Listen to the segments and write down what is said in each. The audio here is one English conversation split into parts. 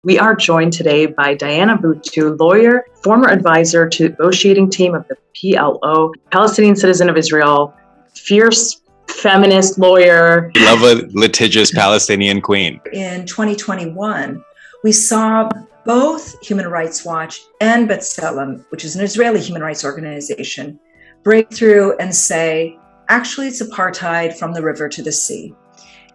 We are joined today by Diana Buttu, lawyer, former advisor to the negotiating team of the PLO, Palestinian citizen of Israel, fierce feminist lawyer. We love a litigious Palestinian queen. In 2021, we saw both Human Rights Watch and B'Tselem, which is an Israeli human rights organization, break through and say, actually, it's apartheid from the river to the sea.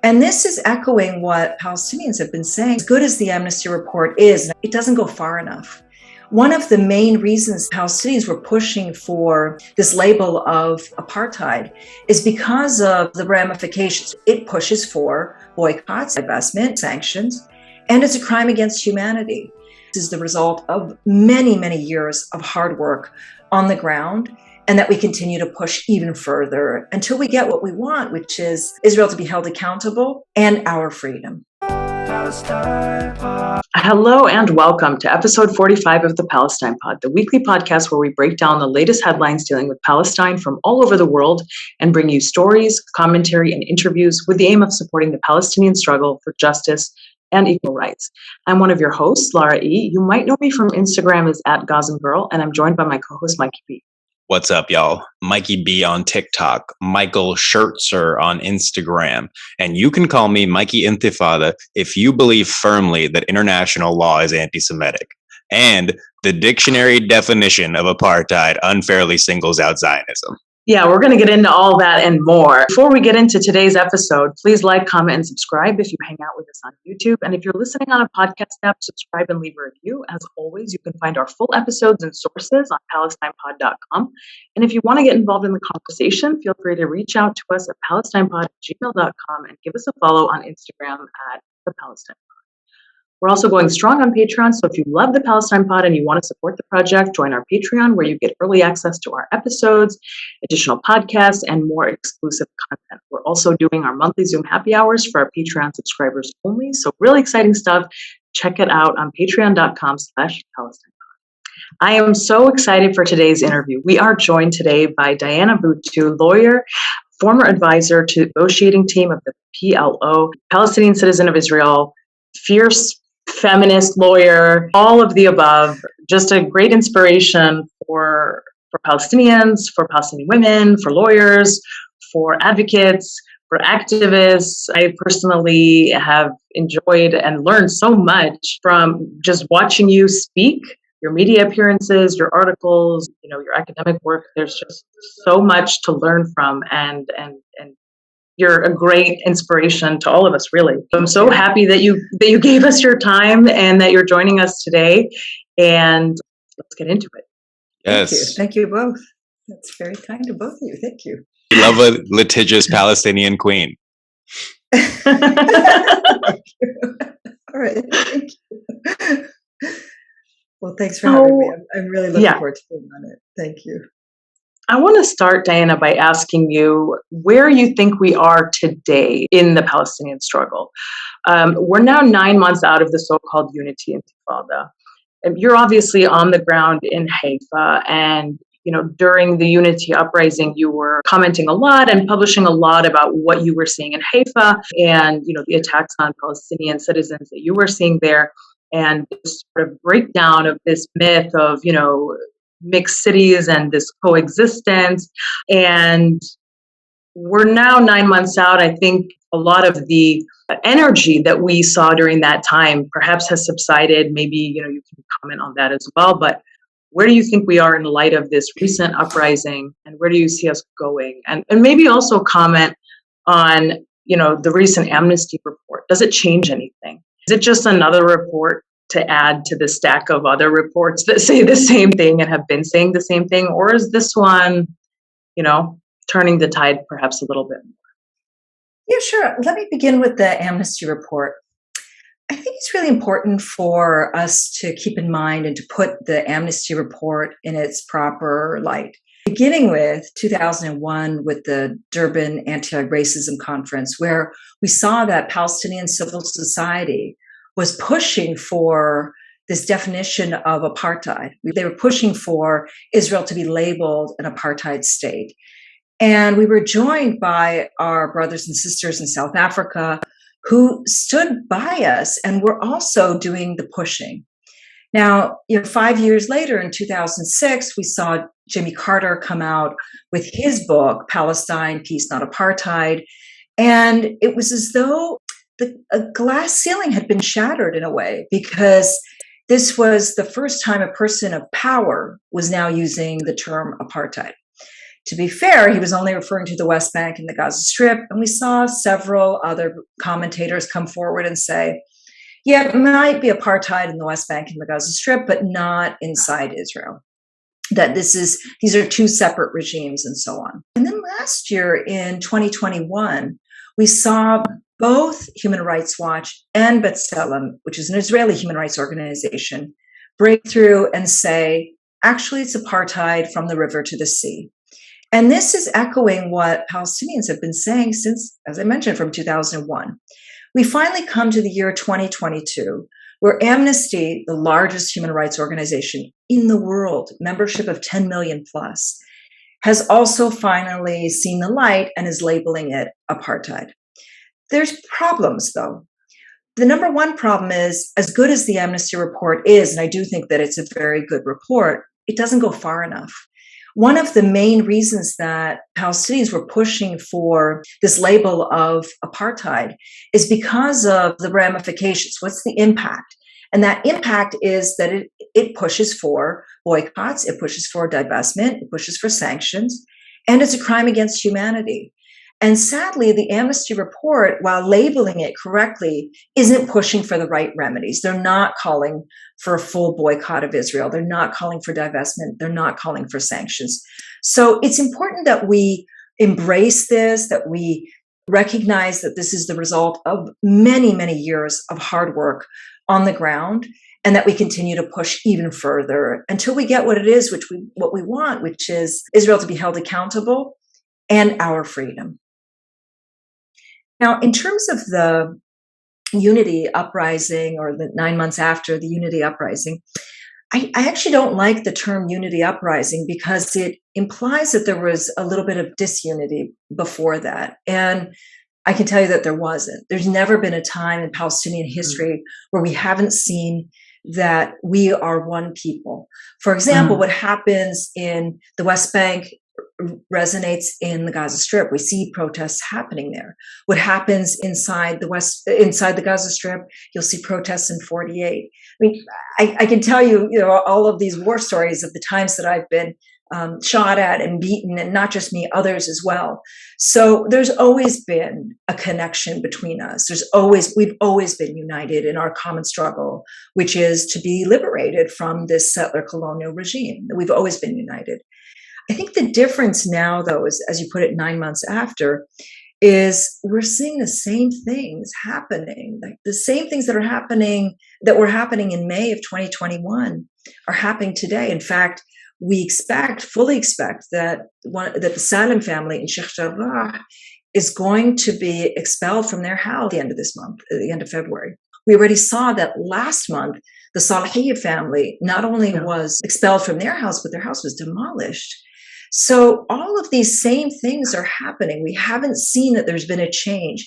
And this is echoing what Palestinians have been saying. As good as the Amnesty report is, it doesn't go far enough. One of the main reasons Palestinians were pushing for this label of apartheid is because of the ramifications. It pushes for boycotts, divestment, sanctions, and it's a crime against humanity. This is the result of many, many years of hard work on the ground, and that we continue to push even further until we get what we want, which is Israel to be held accountable and our freedom. Hello and welcome to episode 45 of the Palestine Pod, the weekly podcast where we break down the latest headlines dealing with Palestine from all over the world and bring you stories, commentary, and interviews with the aim of supporting the Palestinian struggle for justice and equal rights. I'm one of your hosts, Lara E. You might know me from Instagram as @GazanGirl, and I'm joined by my co-host, Mikey B. What's up, y'all? Mikey B on TikTok, Michael Schertzer on Instagram, and you can call me Mikey Intifada if you believe firmly that international law is anti-Semitic. And the dictionary definition of apartheid unfairly singles out Zionism. Yeah, we're going to get into all that and more. Before we get into today's episode, please like, comment, and subscribe if you hang out with us on YouTube. And if you're listening on a podcast app, subscribe and leave a review. As always, you can find our full episodes and sources on PalestinePod.com. And if you want to get involved in the conversation, feel free to reach out to us at PalestinePod@gmail.com and give us a follow on Instagram @the Palestine. We're also going strong on Patreon, so if you love the Palestine Pod and you want to support the project, join our Patreon where you get early access to our episodes, additional podcasts, and more exclusive content. We're also doing our monthly Zoom happy hours for our Patreon subscribers only, so really exciting stuff. Check it out on patreon.com/Palestine. I am so excited for today's interview. We are joined today by Diana Buttu, lawyer, former advisor to the negotiating team of the PLO, Palestinian citizen of Israel, fierce feminist lawyer, all of the above, just a great inspiration for Palestinians, for Palestinian women, for lawyers, for advocates, for activists. I personally have enjoyed and learned so much from just watching you speak, your media appearances, your articles, your academic work. There's just so much to learn from, and you're a great inspiration to all of us, really. I'm so happy that you gave us your time and that you're joining us today. And let's get into it. Yes. Thank you both. That's very kind of both of you. Thank you. We love a litigious Palestinian queen. Thank you. All right. Thank you. Well, thanks for having me. I'm really looking forward to being on it. Thank you. I want to start, Diana, by asking you where you think we are today in the Palestinian struggle. We're now 9 months out of the so-called Unity Intifada. You're obviously on the ground in Haifa, and during the Unity Uprising, you were commenting a lot and publishing a lot about what you were seeing in Haifa, and the attacks on Palestinian citizens that you were seeing there, and this sort of breakdown of this myth of mixed cities and this coexistence. And we're now 9 months out. I think a lot of the energy that we saw during that time perhaps has subsided. Maybe, you can comment on that as well. But where do you think we are in light of this recent uprising, and where do you see us going? And maybe also comment on, the recent Amnesty report. Does it change anything? Is it just another report to add to the stack of other reports that say the same thing and have been saying the same thing? Or is this one, turning the tide perhaps a little bit more? Yeah, sure. Let me begin with the Amnesty report. I think it's really important for us to keep in mind and to put the Amnesty report in its proper light. Beginning with 2001 with the Durban Anti-Racism Conference, where we saw that Palestinian civil society was pushing for this definition of apartheid. They were pushing for Israel to be labeled an apartheid state. And we were joined by our brothers and sisters in South Africa who stood by us and were also doing the pushing. Now, 5 years later, in 2006, we saw Jimmy Carter come out with his book, Palestine, Peace, Not Apartheid. And it was as though a glass ceiling had been shattered in a way, because this was the first time a person of power was now using the term apartheid. To be fair, he was only referring to the West Bank and the Gaza Strip, and we saw several other commentators come forward and say, yeah, it might be apartheid in the West Bank and the Gaza Strip, but not inside Israel. That these are two separate regimes and so on. And then last year in 2021, we saw both Human Rights Watch and B'Tselem, which is an Israeli human rights organization, break through and say, actually, it's apartheid from the river to the sea. And this is echoing what Palestinians have been saying since, as I mentioned, from 2001. We finally come to the year 2022, where Amnesty, the largest human rights organization in the world, membership of 10 million plus, has also finally seen the light and is labeling it apartheid. There's problems, though. The number one problem is, as good as the Amnesty report is, and I do think that it's a very good report, it doesn't go far enough. One of the main reasons that Palestinians were pushing for this label of apartheid is because of the ramifications. What's the impact? And that impact is that it pushes for boycotts, it pushes for divestment, it pushes for sanctions, and it's a crime against humanity. And sadly, the Amnesty report, while labeling it correctly, isn't pushing for the right remedies. They're not calling for a full boycott of Israel. They're not calling for divestment. They're not calling for sanctions. So it's important that we embrace this, that we recognize that this is the result of many, many years of hard work on the ground, and that we continue to push even further until we get what it is, what we want, which is Israel to be held accountable and our freedom. Now, in terms of the Unity Uprising, or the 9 months after the Unity Uprising, I actually don't like the term Unity Uprising because it implies that there was a little bit of disunity before that. And I can tell you that there wasn't. There's never been a time in Palestinian history where we haven't seen that we are one people. For example, what happens in the West Bank resonates in the Gaza Strip. We see protests happening there. What happens inside the Gaza Strip, you'll see protests in 48. I mean, I can tell you, all of these war stories of the times that I've been shot at and beaten, and not just me, others as well. So there's always been a connection between us. We've always been united in our common struggle, which is to be liberated from this settler colonial regime. We've always been united. I think the difference now, though, is, as you put it, 9 months after, is we're seeing the same things happening. Like the same things that were happening in May of 2021 are happening today. In fact, we fully expect that the Salmon family in Sheikh Jarrah is going to be expelled from their house at the end of this month, at the end of February. We already saw that last month, the Salahiyya family not only was expelled from their house, but their house was demolished. So all of these same things are happening. We haven't seen that there's been a change.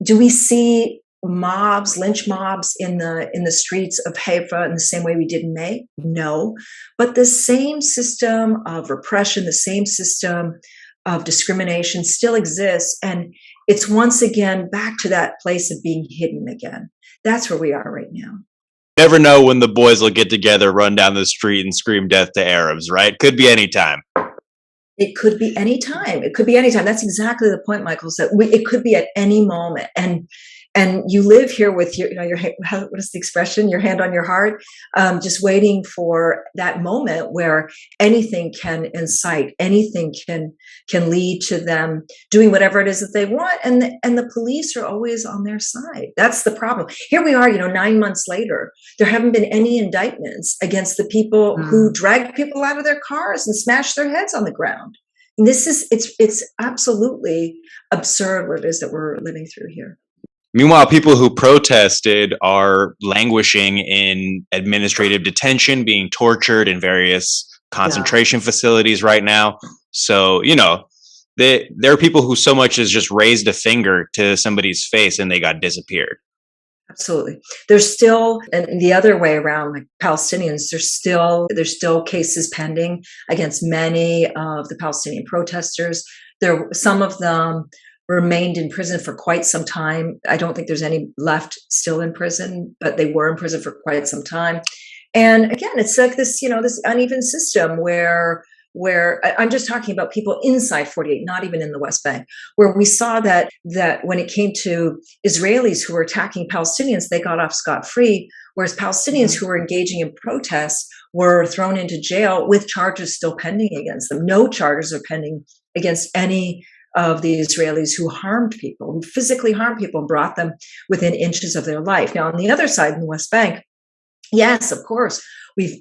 Do we see mobs, lynch mobs in the streets of Haifa in the same way we did in May? No. But the same system of repression, the same system of discrimination still exists. And it's once again back to that place of being hidden again. That's where we are right now. Never know when the boys will get together, run down the street, and scream death to Arabs, right? Could be any time. It could be any time. It could be any time. That's exactly the point, Michael said. It could be at any moment. And you live here with your what is the expression? Your hand on your heart, just waiting for that moment where anything can incite, anything can lead to them doing whatever it is that they want, and the police are always on their side. That's the problem. Here we are, 9 months later. There haven't been any indictments against the people who dragged people out of their cars and smashed their heads on the ground. And it's absolutely absurd what it is that we're living through here. Meanwhile, people who protested are languishing in administrative detention, being tortured in various concentration facilities right now. So, there are people who so much as just raised a finger to somebody's face and they got disappeared. Absolutely. There's still, and the other way around, like Palestinians, there's still cases pending against many of the Palestinian protesters. Some of them remained in prison for quite some time. I don't think there's any left still in prison, but they were in prison for quite some time. And again, it's like this, this uneven system where I'm just talking about people inside 48, not even in the West Bank, where we saw that when it came to Israelis who were attacking Palestinians, they got off scot-free, whereas Palestinians who were engaging in protests were thrown into jail with charges still pending against them. No charges are pending against any of the Israelis who harmed people, who physically harmed people and brought them within inches of their life. Now, on the other side, in the West Bank, yes, of course,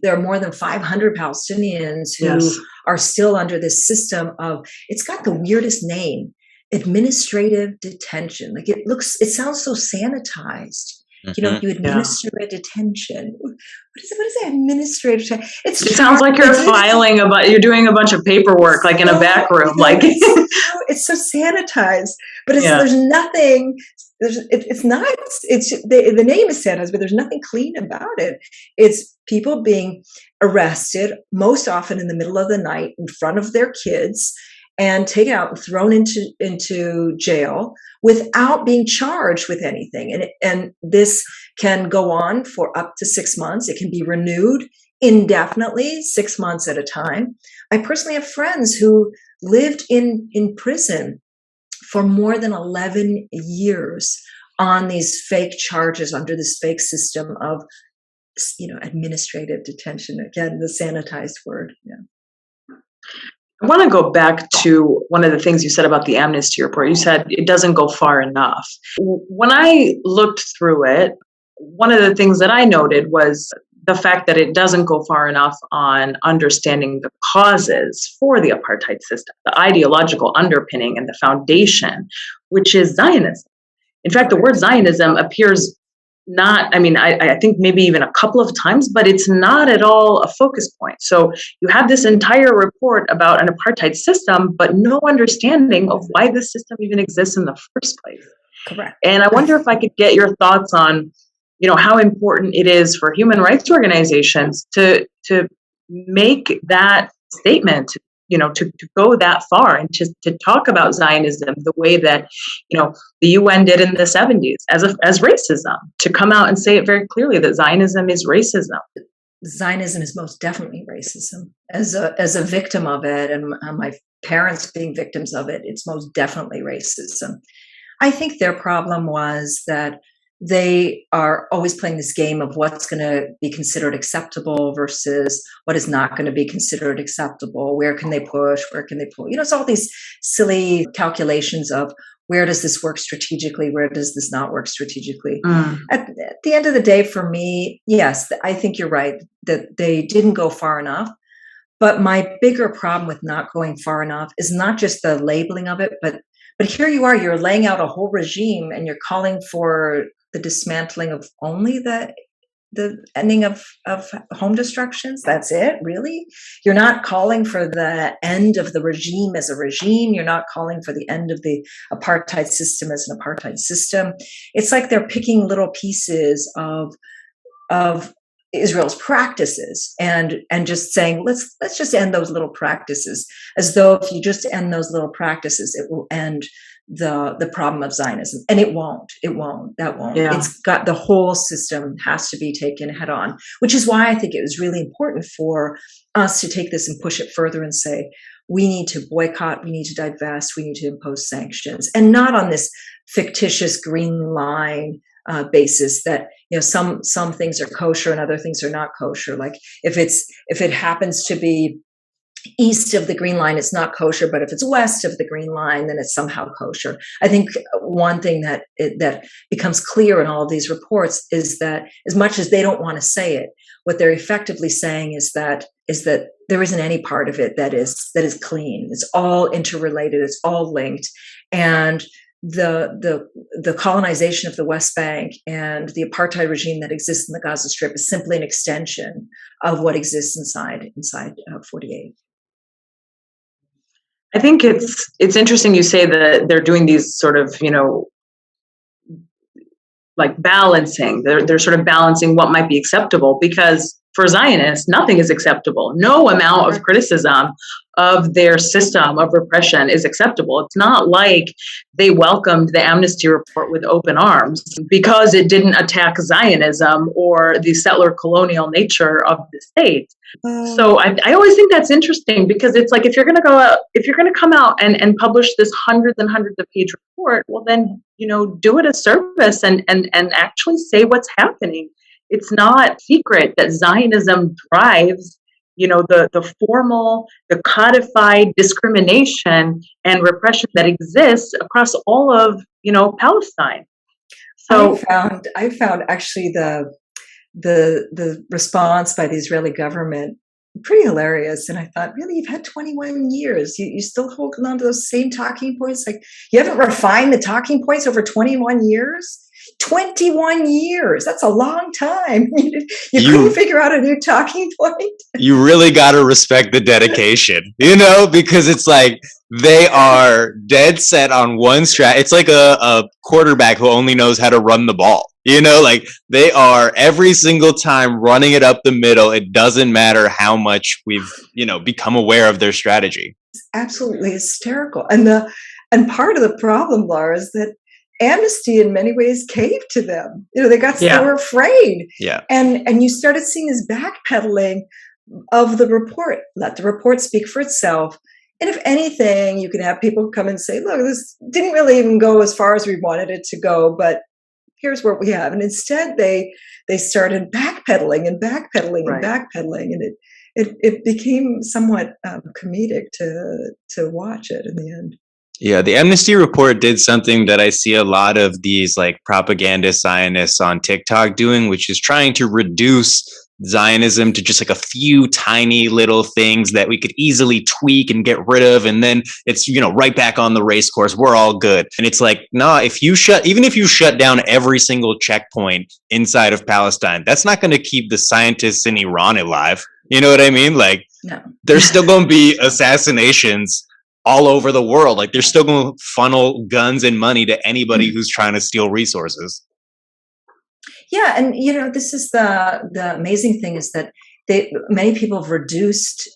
there are more than 500 Palestinians who are still under this system of, it's got the weirdest name, administrative detention. Like it sounds so sanitized. You administer a detention. What is that administrative detention? It sounds like you're you're doing a bunch of paperwork, like in a back room. Like it's so sanitized, but there's nothing. It's not. The name is sanitized, but there's nothing clean about it. It's people being arrested, most often in the middle of the night, in front of their kids, and taken out and thrown into jail without being charged with anything. And this can go on for up to 6 months. It can be renewed indefinitely, 6 months at a time. I personally have friends who lived in prison for more than 11 years on these fake charges under this fake system of, administrative detention. Again, the sanitized word. Yeah. I want to go back to one of the things you said about the Amnesty report. You said it doesn't go far enough. When I looked through it, one of the things that I noted was the fact that it doesn't go far enough on understanding the causes for the apartheid system, the ideological underpinning and the foundation, which is Zionism. In fact, the word Zionism appears I think maybe even a couple of times, but it's not at all a focus point. So you have this entire report about an apartheid system, but no understanding of why this system even exists in the first place. Correct. And I wonder if I could get your thoughts on, how important it is for human rights organizations to make that statement, to go that far and to talk about Zionism the way that, the UN did in the 70s as racism, to come out and say it very clearly that Zionism is racism. Zionism is most definitely racism. As a victim of it, and my parents being victims of it, it's most definitely racism. I think their problem was that they are always playing this game of what's going to be considered acceptable versus what is not going to be considered acceptable. Where can they push? Where can they pull? It's all these silly calculations of where does this work strategically? Where does this not work strategically? At the end of the day, for me, yes, I think you're right that they didn't go far enough. But my bigger problem with not going far enough is not just the labeling of it, but here you are, you're laying out a whole regime and you're calling for the dismantling of only the ending of home destructions. That's it, really? You're not calling for the end of the regime as a regime. You're not calling for the end of the apartheid system as an apartheid system. It's like they're picking little pieces of Israel's practices and just saying, let's just end those little practices, as though if you just end those little practices, it will end the problem of Zionism. And it won't. That won't. Yeah. It's got, the whole system has to be taken head on, which is why I think it was really important for us to take this and push it further and say, we need to boycott, we need to divest, we need to impose sanctions, and not on this fictitious green line basis that some things are kosher and other things are not kosher. Like if it happens to be east of the green line, it's not kosher, but if it's west of the green line, then it's somehow kosher. I think one thing that becomes clear in all of these reports is that as much as they don't want to say it, what they're effectively saying is that there isn't any part of it that is clean. It's all interrelated. It's all linked, and the colonization of the West Bank and the apartheid regime that exists in the Gaza Strip is simply an extension of what exists inside 48. I think it's interesting you say that they're doing these sort of, like balancing. They're sort of balancing what might be acceptable, because for Zionists, nothing is acceptable. No amount of criticism of their system of repression is acceptable. It's not like they welcomed the Amnesty report with open arms because it didn't attack Zionism or the settler colonial nature of the state. So I always think that's interesting, because it's like, if you're going to come out and publish this hundreds and hundreds of page report, well then, do it a service and actually say what's happening. It's not secret that Zionism drives, the formal, the codified discrimination and repression that exists across all of, Palestine. So I found actually the response by the Israeli government pretty hilarious. And I thought, really, you've had 21 years. You still holding on to those same talking points? Like, you haven't refined the talking points over 21 years? 21 years. That's a long time. You couldn't figure out a new talking point. You really got to respect the dedication, because it's like they are dead set on one strat. It's like a quarterback who only knows how to run the ball. Like they are every single time running it up the middle. It doesn't matter how much we've, become aware of their strategy. It's absolutely hysterical. And part of the problem, Lara, is that Amnesty in many ways caved to them. They were afraid. Yeah. And you started seeing this backpedaling of the report. Let the report speak for itself. And if anything, you can have people come and say, look, this didn't really even go as far as we wanted it to go, but here's what we have. And instead they started backpedaling and backpedaling and backpedaling. And it became somewhat comedic to watch it in the end. Yeah, the Amnesty report did something that I see a lot of these like propaganda Zionists on TikTok doing, which is trying to reduce Zionism to just like a few tiny little things that we could easily tweak and get rid of, and then it's right back on the race course. We're all good. And it's like, nah, even if you shut down every single checkpoint inside of Palestine, that's not going to keep the scientists in Iran alive. You know what I mean? Like, no. There's still going to be assassinations all over the world. Like, they're still going to funnel guns and money to anybody who's trying to steal resources. Yeah, and this is the amazing thing, is that many people have reduced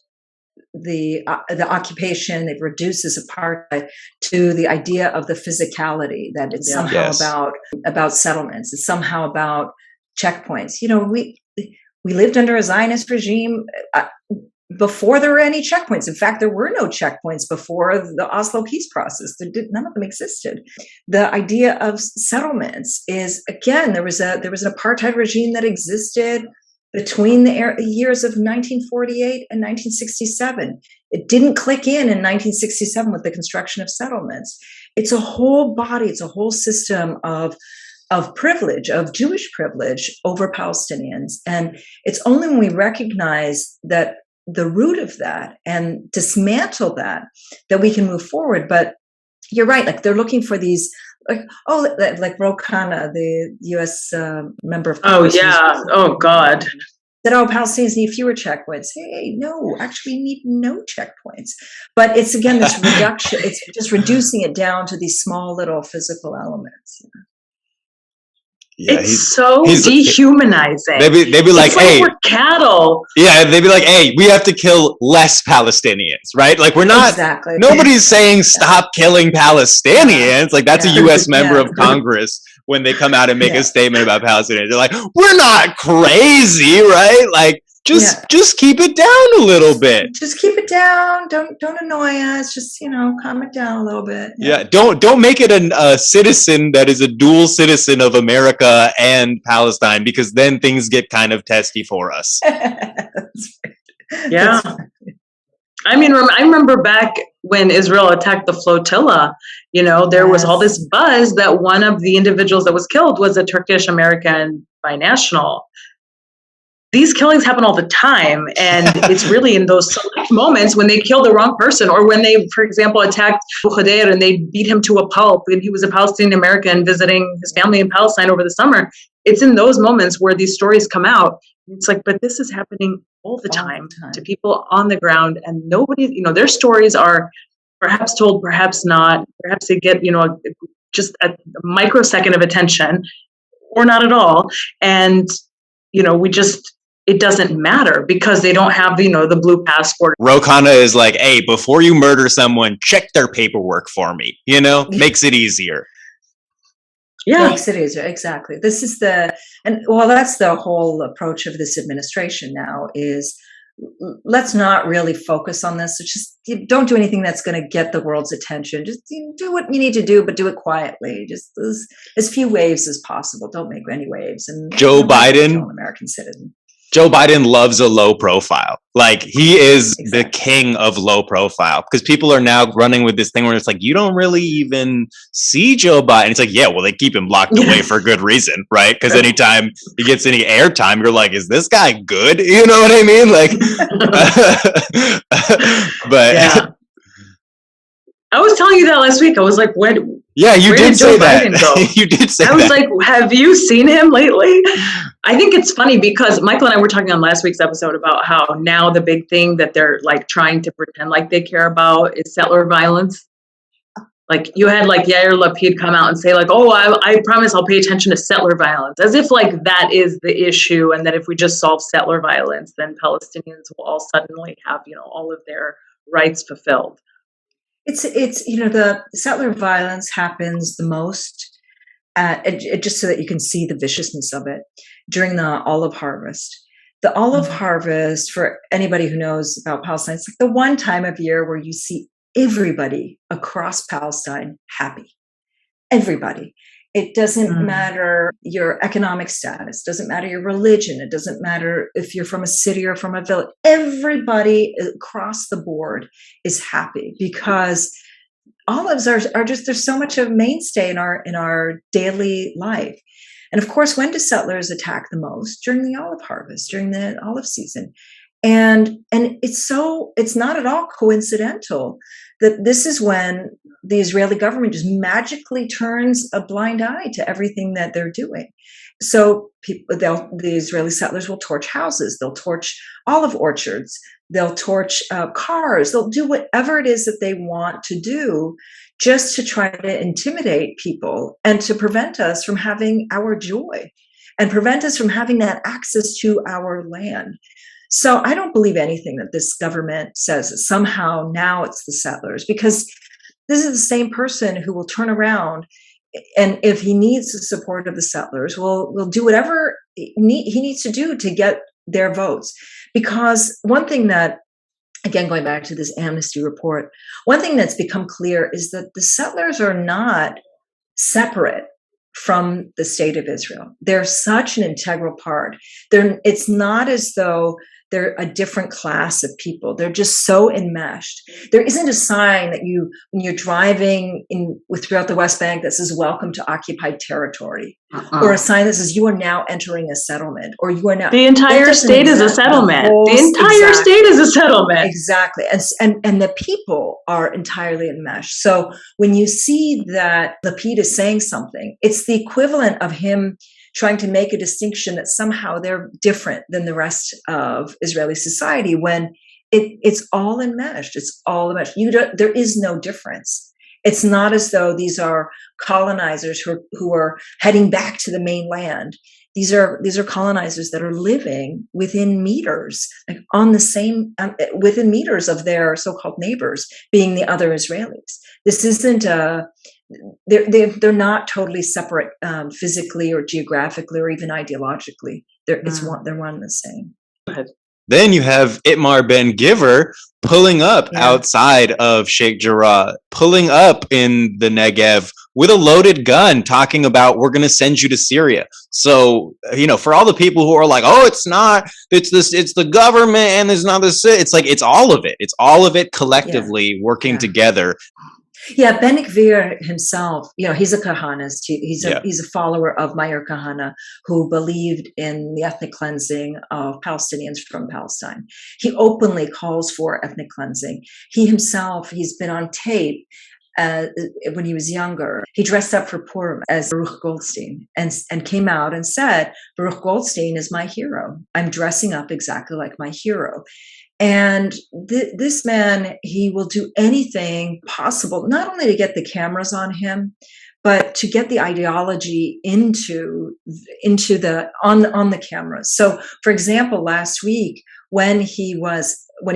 the occupation. They've reduced this apartheid to the idea of the physicality, that it's somehow about settlements. It's somehow about checkpoints. We lived under a Zionist regime before there were any checkpoints. In fact, there were no checkpoints before the Oslo peace process. None of them existed. The idea of settlements is, again, there was an apartheid regime that existed between the years of 1948 and 1967. It didn't click in 1967 with the construction of settlements. It's a whole body. It's a whole system of privilege, of Jewish privilege over Palestinians. And it's only when we recognize that the root of that and dismantle that we can move forward. But you're right, like they're looking for these, like Ro Khanna, the U.S. member of Congress. Oh yeah, oh God. That Palestinians need fewer checkpoints. Hey, no, actually need no checkpoints. But it's again this reduction. It's just reducing it down to these small little physical elements. Yeah, it's so dehumanizing. They'd be like, hey, we're cattle. Yeah, they'd be like, hey, we have to kill less Palestinians, right? Like, we're not, exactly. Nobody's saying stop killing Palestinians. Like, that's a U.S. member of Congress when they come out and make a statement about Palestinians. They're like, we're not crazy, right? Like, just keep it down a little bit. Just keep it down. Don't annoy us. Just calm it down a little bit. Yeah. Don't make it a citizen that is a dual citizen of America and Palestine, because then things get kind of testy for us. Yeah. I mean, I remember back when Israel attacked the flotilla, there was all this buzz that one of the individuals that was killed was a Turkish-American binational. These killings happen all the time, and it's really in those select moments when they kill the wrong person, or when they, for example, attacked Khader and they beat him to a pulp, and he was a Palestinian-American visiting his family in Palestine over the summer. It's in those moments where these stories come out. It's like, but this is happening all the time to people on the ground, and nobody, their stories are perhaps told, perhaps not. Perhaps they get, just a microsecond of attention, or not at all. And, it doesn't matter because they don't have, the blue passport. Ro Khanna is like, hey, before you murder someone, check their paperwork for me. Makes it easier. Yeah. Makes it easier. Exactly. This is that's the whole approach of this administration now is, let's not really focus on this. It's just don't do anything that's going to get the world's attention. Just do what you need to do, but do it quietly. Just as few waves as possible. Don't make any waves. And Joe Biden, an American citizen. Joe Biden loves a low profile. Like, he is the king of low profile, because people are now running with this thing where it's like, you don't really even see Joe Biden. It's like, yeah, well, they keep him locked away for good reason, right? Because anytime he gets any airtime, you're like, is this guy good? You know what I mean? Like, but yeah. I was telling you that last week. I was like, yeah, you did say that. You did say that. I was like, have you seen him lately? I think it's funny because Michael and I were talking on last week's episode about how now the big thing that they're like trying to pretend like they care about is settler violence. Like, you had like Yair Lapid come out and say like, oh, I promise I'll pay attention to settler violence, as if like that is the issue, and that if we just solve settler violence, then Palestinians will all suddenly have, all of their rights fulfilled. It's the settler violence happens the most just so that you can see the viciousness of it during the olive harvest. The olive harvest, for anybody who knows about Palestine, it's like the one time of year where you see everybody across Palestine happy. Everybody. It doesn't matter your economic status, doesn't matter your religion, it doesn't matter if you're from a city or from a village. Everybody across the board is happy because olives are just, there's so much of a mainstay in our daily life. And of course, when do settlers attack the most? During the olive harvest, during the olive season. And it's not at all coincidental that this is when the Israeli government just magically turns a blind eye to everything that they're doing. So the Israeli settlers will torch houses, they'll torch olive orchards, they'll torch cars, they'll do whatever it is that they want to do just to try to intimidate people and to prevent us from having our joy and prevent us from having that access to our land. So I don't believe anything that this government says that somehow now it's the settlers, because this is the same person who will turn around and if he needs the support of the settlers, will do whatever he needs to do to get their votes. Because one thing that, again, going back to this Amnesty report, one thing that's become clear is that the settlers are not separate from the state of Israel. They're such an integral part. It's not as though they're a different class of people. They're just so enmeshed. There isn't a sign that when you're driving throughout the West Bank that says "Welcome to occupied territory," or a sign that says "You are now entering a settlement," or "You are now." The entire state is a settlement. The entire state is a settlement. Exactly, and the people are entirely enmeshed. So when you see that Lapid is saying something, it's the equivalent of him trying to make a distinction that somehow they're different than the rest of Israeli society, when it's all enmeshed. It's all enmeshed. There is no difference. It's not as though these are colonizers who are heading back to the mainland. These are colonizers that are living within meters, like on the same within meters of their so-called neighbors, being the other Israelis. This isn't they're not totally separate physically or geographically or even ideologically. They're one and the same. Then you have Itmar Ben-Gvir pulling up outside of Sheikh Jarrah, pulling up in the Negev with a loaded gun, talking about, we're going to send you to Syria. So, for all the people who are like, oh, it's the government and it's not it's like, it's all of it. It's all of it collectively working together. Yeah, Ben-Gvir himself, he's a Kahanist. He's a follower of Meir Kahana, who believed in the ethnic cleansing of Palestinians from Palestine. He openly calls for ethnic cleansing. He himself, he's been on tape when he was younger. He dressed up for Purim as Baruch Goldstein and came out and said, Baruch Goldstein is my hero. I'm dressing up exactly like my hero. And this man, he will do anything possible, not only to get the cameras on him, but to get the ideology into on the cameras. So, for example, last week when he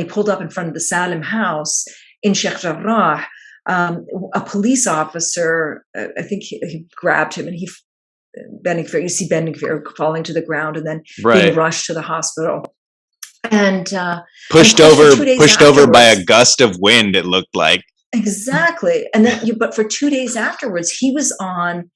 pulled up in front of the Salmon house in Sheikh Jarrah, a police officer, I think he grabbed him, and you see Ben Gvir falling to the ground and then being rushed to the hospital. And pushed over by a gust of wind, it looked like. Exactly. And then but for 2 days afterwards, he was on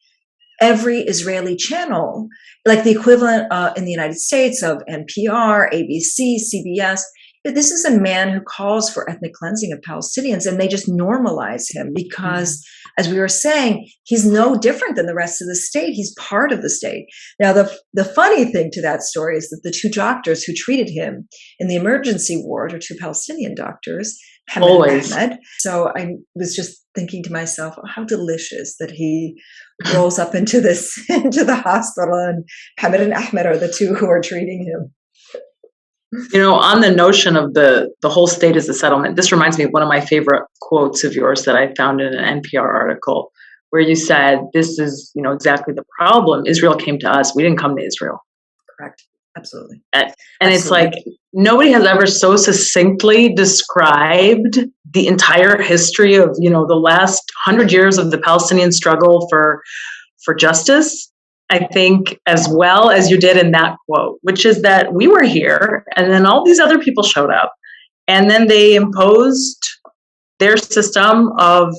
every Israeli channel, like the equivalent in the United States of NPR, ABC, CBS. This is a man who calls for ethnic cleansing of Palestinians, and they just normalize him because, as we were saying, he's no different than the rest of the state. He's part of the state. Now, the funny thing to that story is that the two doctors who treated him in the emergency ward are two Palestinian doctors, Always. Ahmed. So I was just thinking to myself, oh, how delicious that he rolls up into the hospital, and Hamid and Ahmed are the two who are treating him. On the notion of the whole state as a settlement, this reminds me of one of my favorite quotes of yours that I found in an NPR article, where you said, this is, exactly the problem. Israel came to us. We didn't come to Israel. Correct. Absolutely. And it's like, nobody has ever so succinctly described the entire history of, the last 100 years of the Palestinian struggle for justice, I think, as well as you did in that quote, which is that we were here and then all these other people showed up and then they imposed their system of,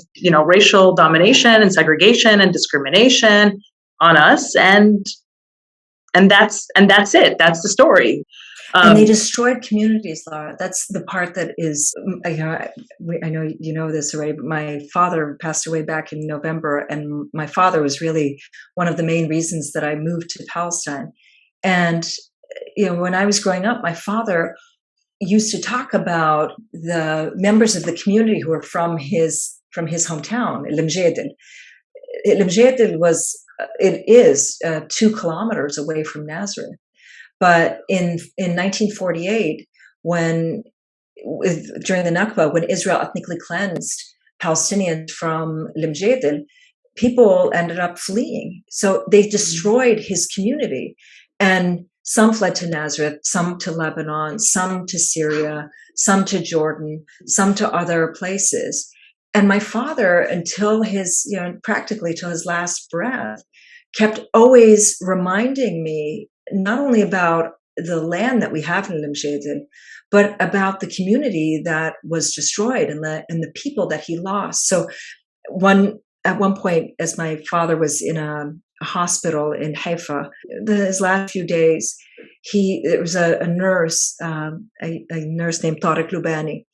racial domination and segregation and discrimination on us. And that's it. That's the story. And they destroyed communities, Lara. That's the part that is, I know you know this already, but my father passed away back in November, and my father was really one of the main reasons that I moved to Palestine. And, when I was growing up, my father used to talk about the members of the community who were from his hometown, Limjadil. Limjadil is 2 kilometers away from Nazareth. But in 1948, during the Nakba, when Israel ethnically cleansed Palestinians from Limjadil, people ended up fleeing. So they destroyed his community, and some fled to Nazareth, some to Lebanon, some to Syria, some to Jordan, some to other places. And my father, until practically till his last breath, kept always reminding me not only about the land that we have in Limjadil, but about the community that was destroyed and the people that he lost. So at one point, as my father was in a hospital in Haifa, his last few days, there was a nurse, a nurse named Tariq Lubani.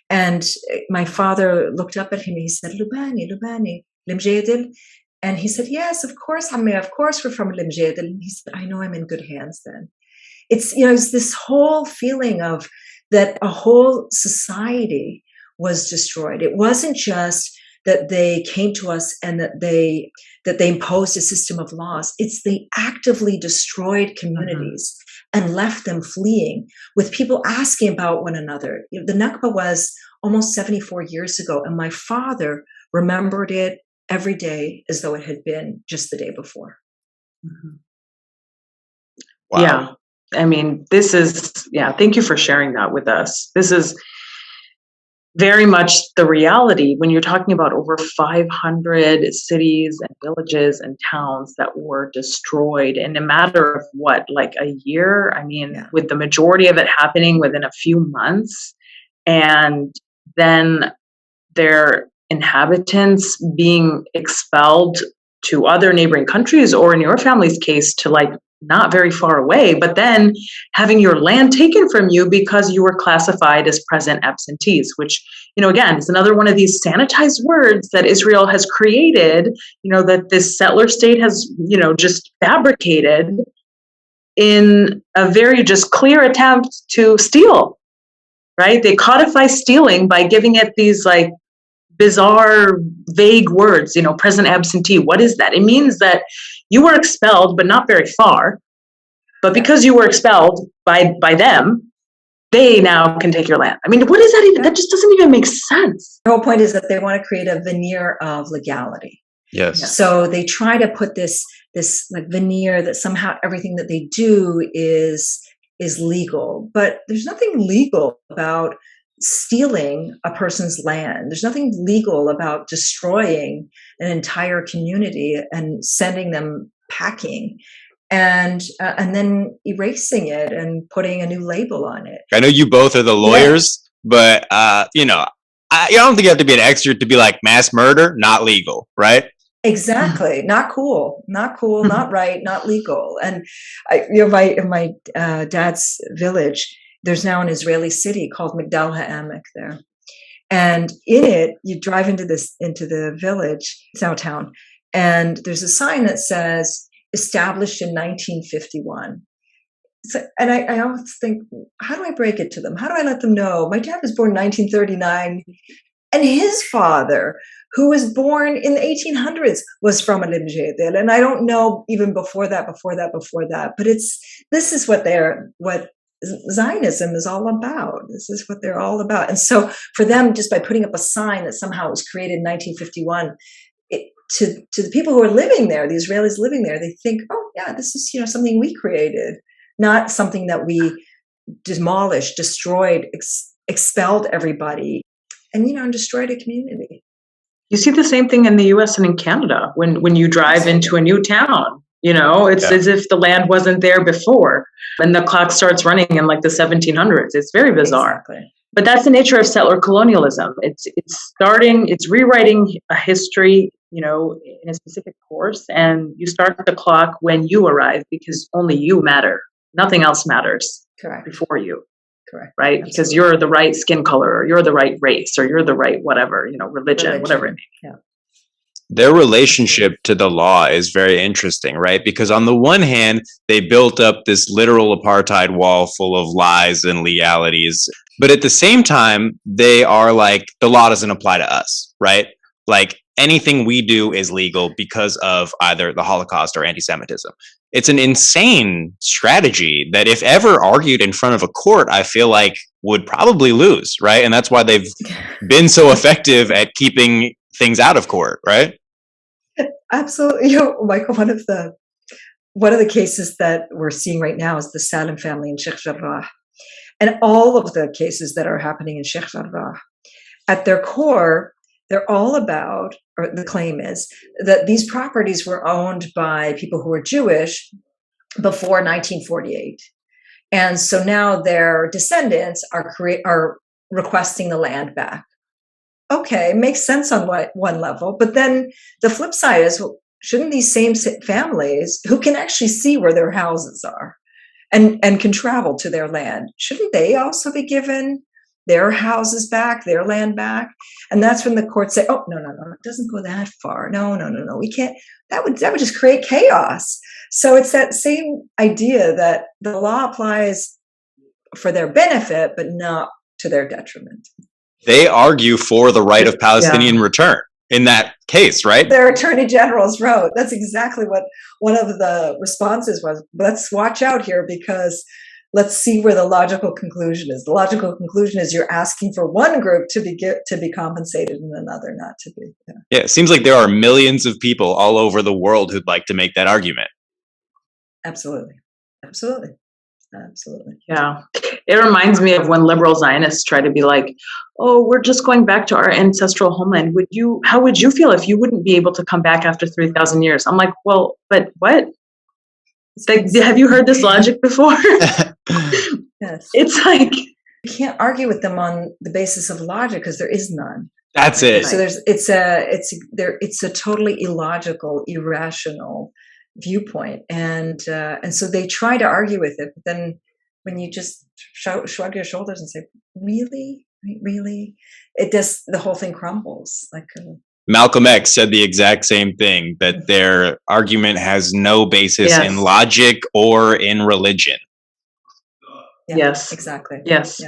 And my father looked up at him and he said, Lubani, Limjadil? And he said, yes, of course, Hamid, of course we're from Limjadil. And he said, I know I'm in good hands then. It's, it's this whole feeling of that a whole society was destroyed. It wasn't just that they came to us and that they imposed a system of laws. It's they actively destroyed communities and left them fleeing, with people asking about one another. The Nakba was almost 74 years ago, and my father remembered it every day as though it had been just the day before. Wow. Yeah. I mean, thank you for sharing that with us. This is very much the reality when you're talking about over 500 cities and villages and towns that were destroyed in a matter of like a year? I mean, with the majority of it happening within a few months, and then their inhabitants being expelled to other neighboring countries, or in your family's case, to not very far away, but then having your land taken from you because you were classified as present absentees, which, again, is another one of these sanitized words that Israel has created, that this settler state has, just fabricated in a very just clear attempt to steal, right? They codify stealing by giving it these bizarre, vague words, present absentee. What is that? It means that you were expelled, but not very far. But because you were expelled by them, they now can take your land. I mean, what is that even? That just doesn't even make sense. The whole point is that they want to create a veneer of legality. Yes. So they try to put this like veneer that somehow everything that they do is legal. But there's nothing legal about stealing a person's land. There's nothing legal about destroying an entire community and sending them packing and then erasing it and putting a new label on it. I know you both are the lawyers, but I don't think you have to be an expert to be like mass murder, not legal, right? Exactly. Not cool, not right, not legal. And in my dad's village, there's now an Israeli city called Migdal HaEmek there. And in it, you drive into the village, it's now a town, and there's a sign that says, established in 1951. So, and I always think, how do I break it to them? How do I let them know? My dad was born in 1939, and his father, who was born in the 1800s, was from a negotiator. And I don't know even before that. But this is what Zionism is all about. This is what they're all about. And so for them, just by putting up a sign that somehow was created in 1951, to the people who are living there, the Israelis living there, they think, oh yeah, this is something we created, not something that we demolished, destroyed, expelled everybody, and destroyed a community. You see the same thing in the U.S. and in Canada when you drive into a new town. It's as if the land wasn't there before, and the clock starts running in like the 1700s. It's very bizarre. Exactly. But that's the nature of settler colonialism. It's rewriting a history, in a specific course, and you start the clock when you arrive because only you matter. Nothing else matters. Correct. Before you. Correct. Right? Absolutely. Because you're the right skin color, or you're the right race, or you're the right whatever, religion, whatever it may be. Yeah. Their relationship to the law is very interesting, right? Because on the one hand, they built up this literal apartheid wall full of lies and legalities. But at the same time, they are like, the law doesn't apply to us, right? Like anything we do is legal because of either the Holocaust or anti-Semitism. It's an insane strategy that if ever argued in front of a court, I feel like would probably lose, right? And that's why they've been so effective at keeping things out of court, right? Absolutely. Michael, one of the cases that we're seeing right now is the Salmon family in Sheikh Jarrah. And all of the cases that are happening in Sheikh Jarrah, at their core, they're all about, or the claim is, that these properties were owned by people who were Jewish before 1948. And so now their descendants are requesting the land back. Okay, makes sense on one level. But then the flip side is, well, shouldn't these same families who can actually see where their houses are and can travel to their land, shouldn't they also be given their houses back, their land back? And that's when the courts say, oh, no, it doesn't go that far. No, we can't. That would just create chaos. So it's that same idea that the law applies for their benefit, but not to their detriment. They argue for the right of Palestinian return in that case, right? Their attorney generals wrote, that's exactly what one of the responses was. Let's watch out here because let's see where the logical conclusion is. The logical conclusion is you're asking for one group to be compensated and another not to be. Yeah, it seems like there are millions of people all over the world who'd like to make that argument. Absolutely. Yeah. It reminds me of when liberal Zionists try to be like, oh, we're just going back to our ancestral homeland. How would you feel if you wouldn't be able to come back after 3,000 years? I'm like, well, but what? It's like, have you heard this logic before? Yes. It's like, you can't argue with them on the basis of logic because there is none. That's it. So it's a totally illogical, irrational viewpoint, and so they try to argue with it, but then when you just shrug your shoulders and say, really, it just, the whole thing crumbles. Like Malcolm X said the exact same thing, that their argument has no basis in logic or in religion. Yeah, yes, exactly. Yes,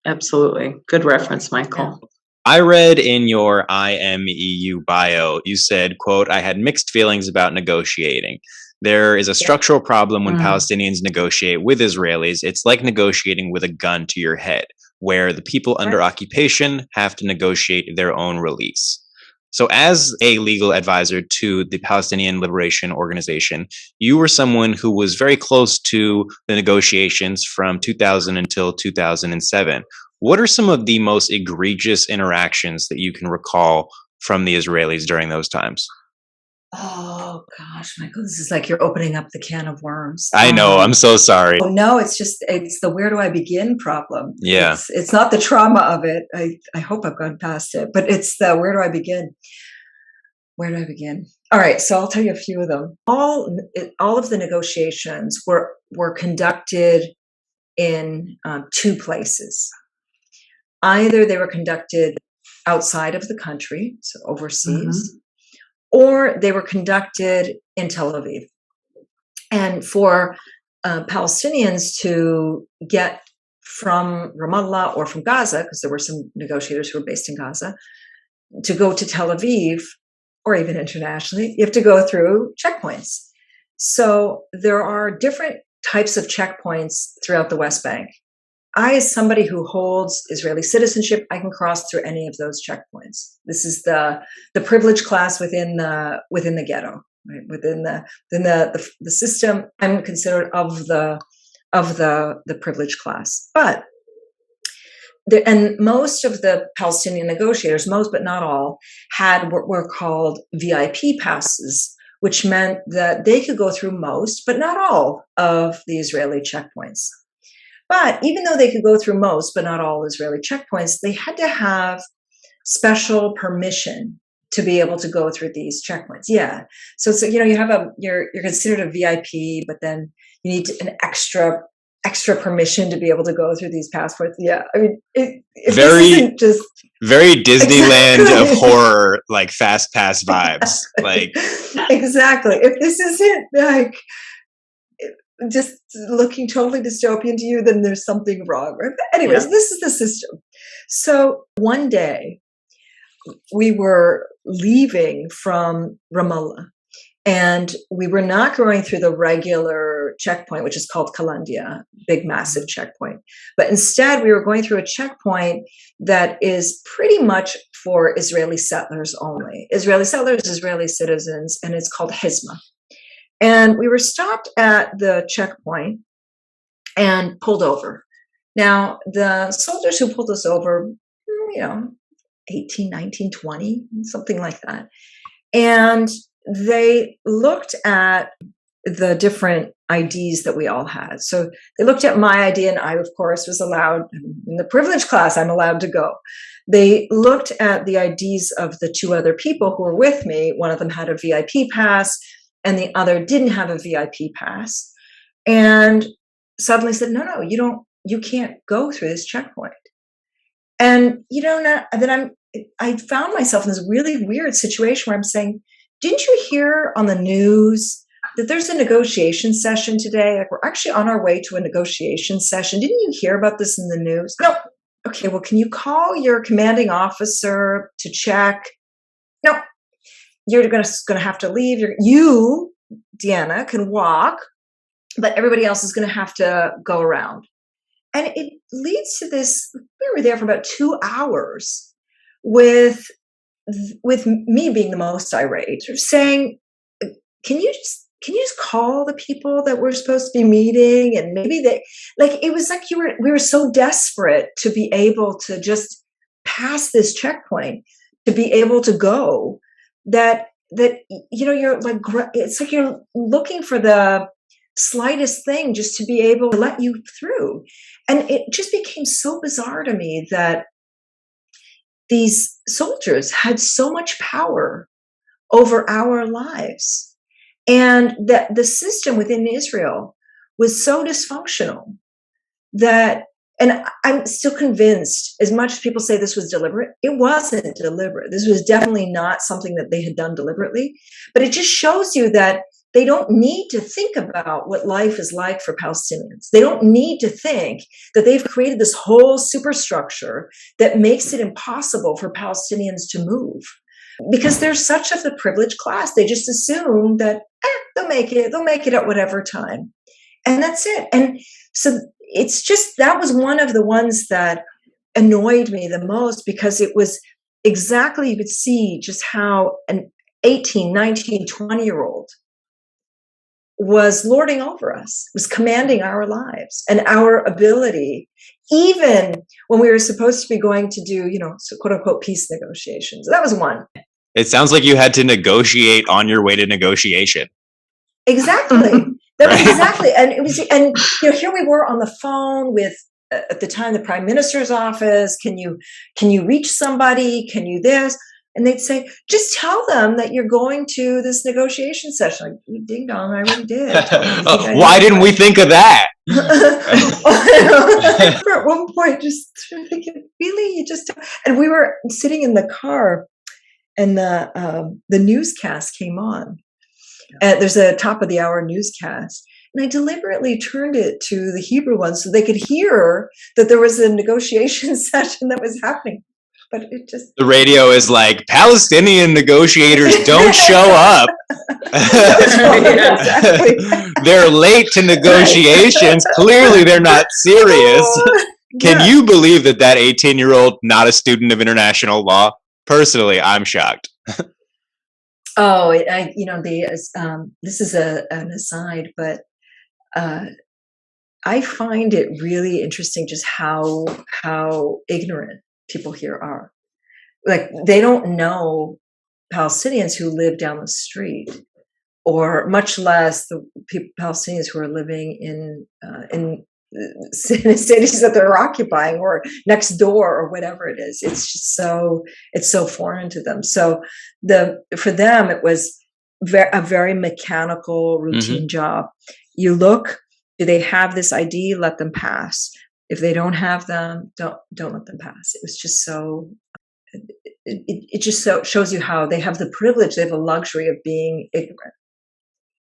absolutely. Good reference, Michael. I read in your IMEU bio, you said, quote, I had mixed feelings about negotiating. There is a structural problem when Palestinians negotiate with Israelis. It's like negotiating with a gun to your head, where the people under occupation have to negotiate their own release. So as a legal advisor to the Palestinian Liberation Organization, you were someone who was very close to the negotiations from 2000 until 2007. What are some of the most egregious interactions that you can recall from the Israelis during those times? Oh gosh, Michael, this is like you're opening up the can of worms. I know, I'm so sorry. Oh no, it's the where do I begin problem. Yeah. It's not the trauma of it. I hope I've gone past it, but it's the where do I begin? Where do I begin? All right, so I'll tell you a few of them. All of the negotiations were conducted in two places. Either they were conducted outside of the country, so overseas, or they were conducted in Tel Aviv. And for Palestinians to get from Ramallah or from Gaza, because there were some negotiators who were based in Gaza, to go to Tel Aviv, or even internationally, you have to go through checkpoints. So there are different types of checkpoints throughout the West Bank. I, as somebody who holds Israeli citizenship, I can cross through any of those checkpoints. This is the privileged class within the ghetto, right? Within the system. I'm considered of the privileged class. But and most of the Palestinian negotiators, most but not all, had what were called VIP passes, which meant that they could go through most but not all of the Israeli checkpoints. But even though they could go through most, but not all Israeli checkpoints, they had to have special permission to be able to go through these checkpoints. Yeah. So you're considered a VIP, but then you need an extra permission to be able to go through these passports. Yeah. I mean, very Disneyland of horror, like fast pass vibes. Like exactly. If this isn't like just looking totally dystopian to you, then there's something wrong. Right? But anyways, this is the system. So one day we were leaving from Ramallah, and we were not going through the regular checkpoint, which is called Kalandia, big, massive checkpoint. But instead, we were going through a checkpoint that is pretty much for Israeli settlers only. Israeli settlers, Israeli citizens, and it's called Hizma. And we were stopped at the checkpoint and pulled over. Now, the soldiers who pulled us over, 18, 19, 20, something like that. And they looked at the different IDs that we all had. So they looked at my ID, and I, of course, was allowed, in the privileged class, I'm allowed to go. They looked at the IDs of the two other people who were with me. One of them had a VIP pass, and the other didn't have a VIP pass, and suddenly said, no, you can't go through this checkpoint. And, then I found myself in this really weird situation where I'm saying, didn't you hear on the news that there's a negotiation session today? Like, we're actually on our way to a negotiation session. Didn't you hear about this in the news? No. Okay, well, can you call your commanding officer to check? No. You're going to have to leave. You, Diana, can walk, but everybody else is going to have to go around. And it leads to this. We were there for about 2 hours with me being the most irate, sort of saying, can you just call the people that we're supposed to be meeting? And maybe it was like we were so desperate to be able to just pass this checkpoint, to be able to go, that you're like, it's like you're looking for the slightest thing just to be able to let you through. And it just became so bizarre to me that these soldiers had so much power over our lives, and that the system within Israel was so dysfunctional that, and I'm still convinced, as much as people say this was deliberate, it wasn't deliberate. This was definitely not something that they had done deliberately, but it just shows you that they don't need to think about what life is like for Palestinians. They don't need to think that they've created this whole superstructure that makes it impossible for Palestinians to move. Because they're such of the privileged class. They just assume that they'll make it at whatever time. And that's it. And so it's just, that was one of the ones that annoyed me the most, because it was exactly, you could see just how an 18, 19, 20-year-old was lording over us, was commanding our lives and our ability, even when we were supposed to be going to do, quote unquote, peace negotiations. That was one. It sounds like you had to negotiate on your way to negotiation. Exactly. That was exactly. And it was, and here we were on the phone with, at the time, the Prime Minister's office. Can you reach somebody? Can you this? And they'd say, just tell them that you're going to this negotiation session. Like, ding dong, I already did. Why didn't we think of that? At one point, just thinking, really, you just, and we were sitting in the car, and the newscast came on. And there's a top of the hour newscast. And I deliberately turned it to the Hebrew one so they could hear that there was a negotiation session that was happening. But it just, the radio is like, Palestinian negotiators don't show up. Exactly. They're late to negotiations. Clearly, they're not serious. Can you believe that 18-year-old, not a student of international law? Personally, I'm shocked. Oh, this is an aside, but I find it really interesting just how ignorant people here are. Like, they don't know Palestinians who live down the street, or much less the Palestinians who are living in cities that they're occupying, or next door, or whatever it is. It's just it's so foreign to them. So for them, it was a very mechanical, routine job. You look, do they have this ID? Let them pass. If they don't have them, don't let them pass. It was just so, it just so shows you how they have the privilege, they have the luxury of being ignorant.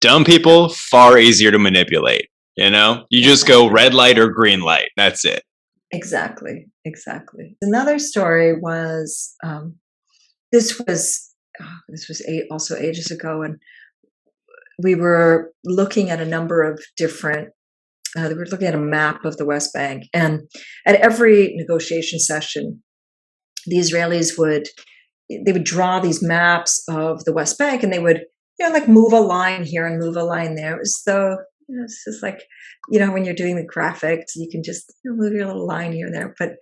Dumb people, far easier to manipulate. You just go red light or green light. That's it. Exactly. Another story was, this was also ages ago, and we were looking at a number of different, we were looking at a map of the West Bank, and at every negotiation session, the Israelis would draw these maps of the West Bank, and they would, like, move a line here and move a line there. It was so, it's just like, when you're doing the graphics, you can just move your little line here and there. But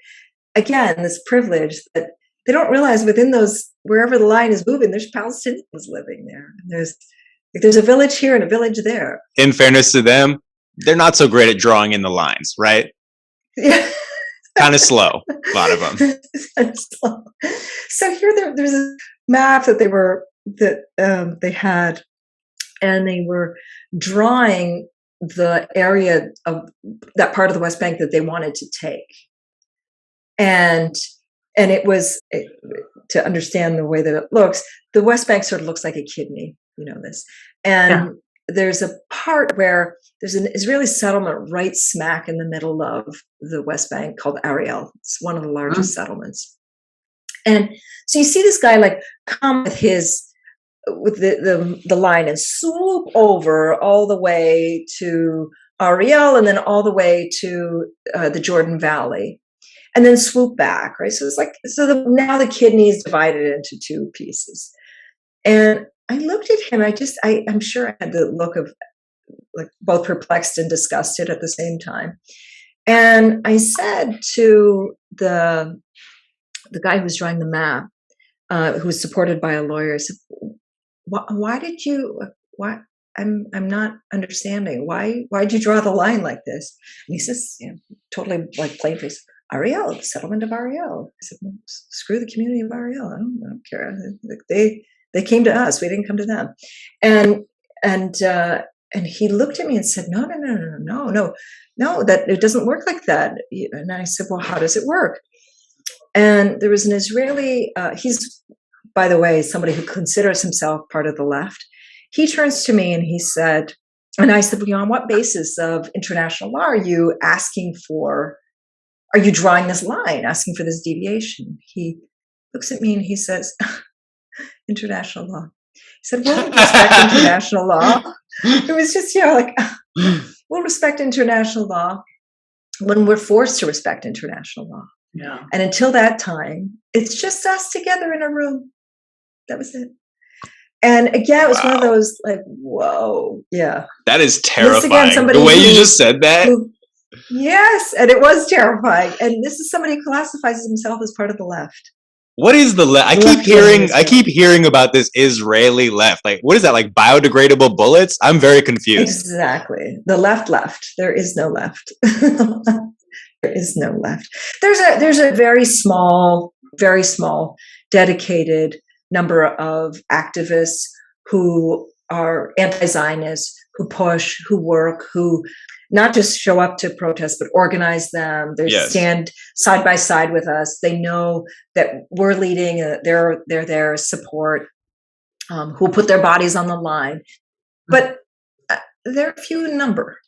again, this privilege that they don't realize within those, wherever the line is moving, there's Palestinians living there. There's a village here and a village there. In fairness to them, they're not so great at drawing in the lines, right? Yeah. Kind of slow, a lot of them. So here there's a map that they had, and they were drawing the area of that part of the West Bank that they wanted to take. And it was, to understand the way that it looks, the West Bank sort of looks like a kidney, this. And there's a part where there's an Israeli settlement right smack in the middle of the West Bank called Ariel. It's one of the largest settlements. And so you see this guy like come with the line and swoop over all the way to Ariel, and then all the way to the Jordan Valley, and then swoop back, right? So it's like, now the kidney is divided into two pieces. And I looked at him, I'm sure I had the look of like both perplexed and disgusted at the same time. And I said to the guy who was drawing the map, who was supported by a lawyer, I said, I'm not understanding. Why'd you draw the line like this? And he says, totally like plain face, Ariel, the settlement of Ariel. I said, well, screw the community of Ariel. I don't care. They came to us. We didn't come to them. And he looked at me and said, no, that it doesn't work like that. And I said, well, how does it work? And there was an Israeli, he's, by the way, somebody who considers himself part of the left. he turns to me and he said, and I said, on what basis of international law are you asking for, are you drawing this line, asking for this deviation? He looks at me and he says, international law. He said, we'll respect international law. It was just, we'll respect international law when we're forced to respect international law. Yeah. And until that time, it's just us together in a room. That was it. And again, it was one of those whoa, yeah. That is terrifying. Again, the way you just said that. Yes, and it was terrifying. And this is somebody who classifies himself as part of the left. What is the left? I keep hearing about this Israeli left. Like, what is that? Like biodegradable bullets? I'm very confused. Exactly. The left. There is no left. There is no left. There's a very small, dedicated number of activists who are anti-Zionist, who push, who work, who not just show up to protest, but organize them. They stand side by side with us. They know that we're leading. They're there, support, who put their bodies on the line. But they're few in number.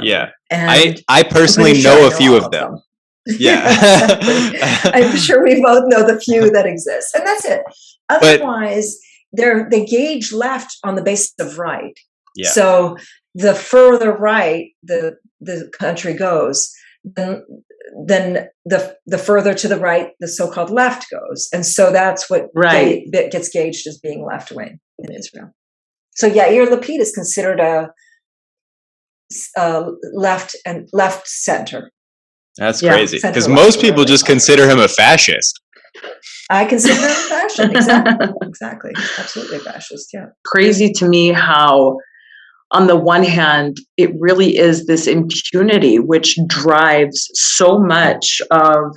Yeah. And I personally know a few of them. Yeah. Exactly. I'm sure we both know the few that exist. And that's it. Otherwise, they gauge left on the basis of right. Yeah. So the further right the country goes, then the further to the right the so-called left goes. And so that's what gets gauged as being left wing in Israel. So Yair Lapid is considered a left center. That's crazy, because most people just consider him a fascist. I consider him a fascist. Exactly. Absolutely a fascist. Yeah. Crazy to me how, on the one hand, it really is this impunity which drives so much of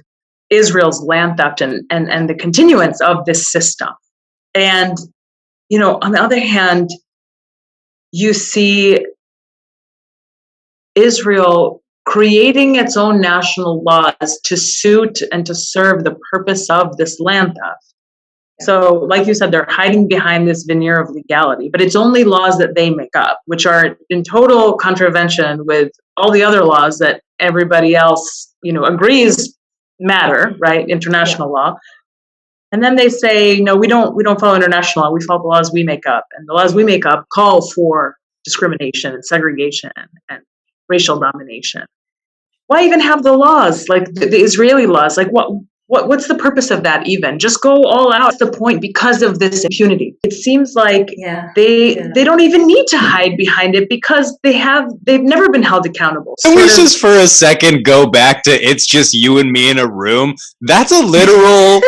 Israel's land theft and the continuance of this system. And, on the other hand, you see Israel creating its own national laws to suit and to serve the purpose of this land theft. So, like you said, they're hiding behind this veneer of legality, but it's only laws that they make up, which are in total contravention with all the other laws that everybody else, agrees matter, right? International law. And then they say, no, we don't follow international law. We follow the laws we make up. And the laws we make up call for discrimination and segregation and racial domination. Why even have the laws, like the Israeli laws? Like what's the purpose of that even? Just go all out. That's the point, because of this impunity. It seems like they don't even need to hide behind it, because they've never been held accountable. Can we just for a second go back to "it's just you and me in a room"? That's a literal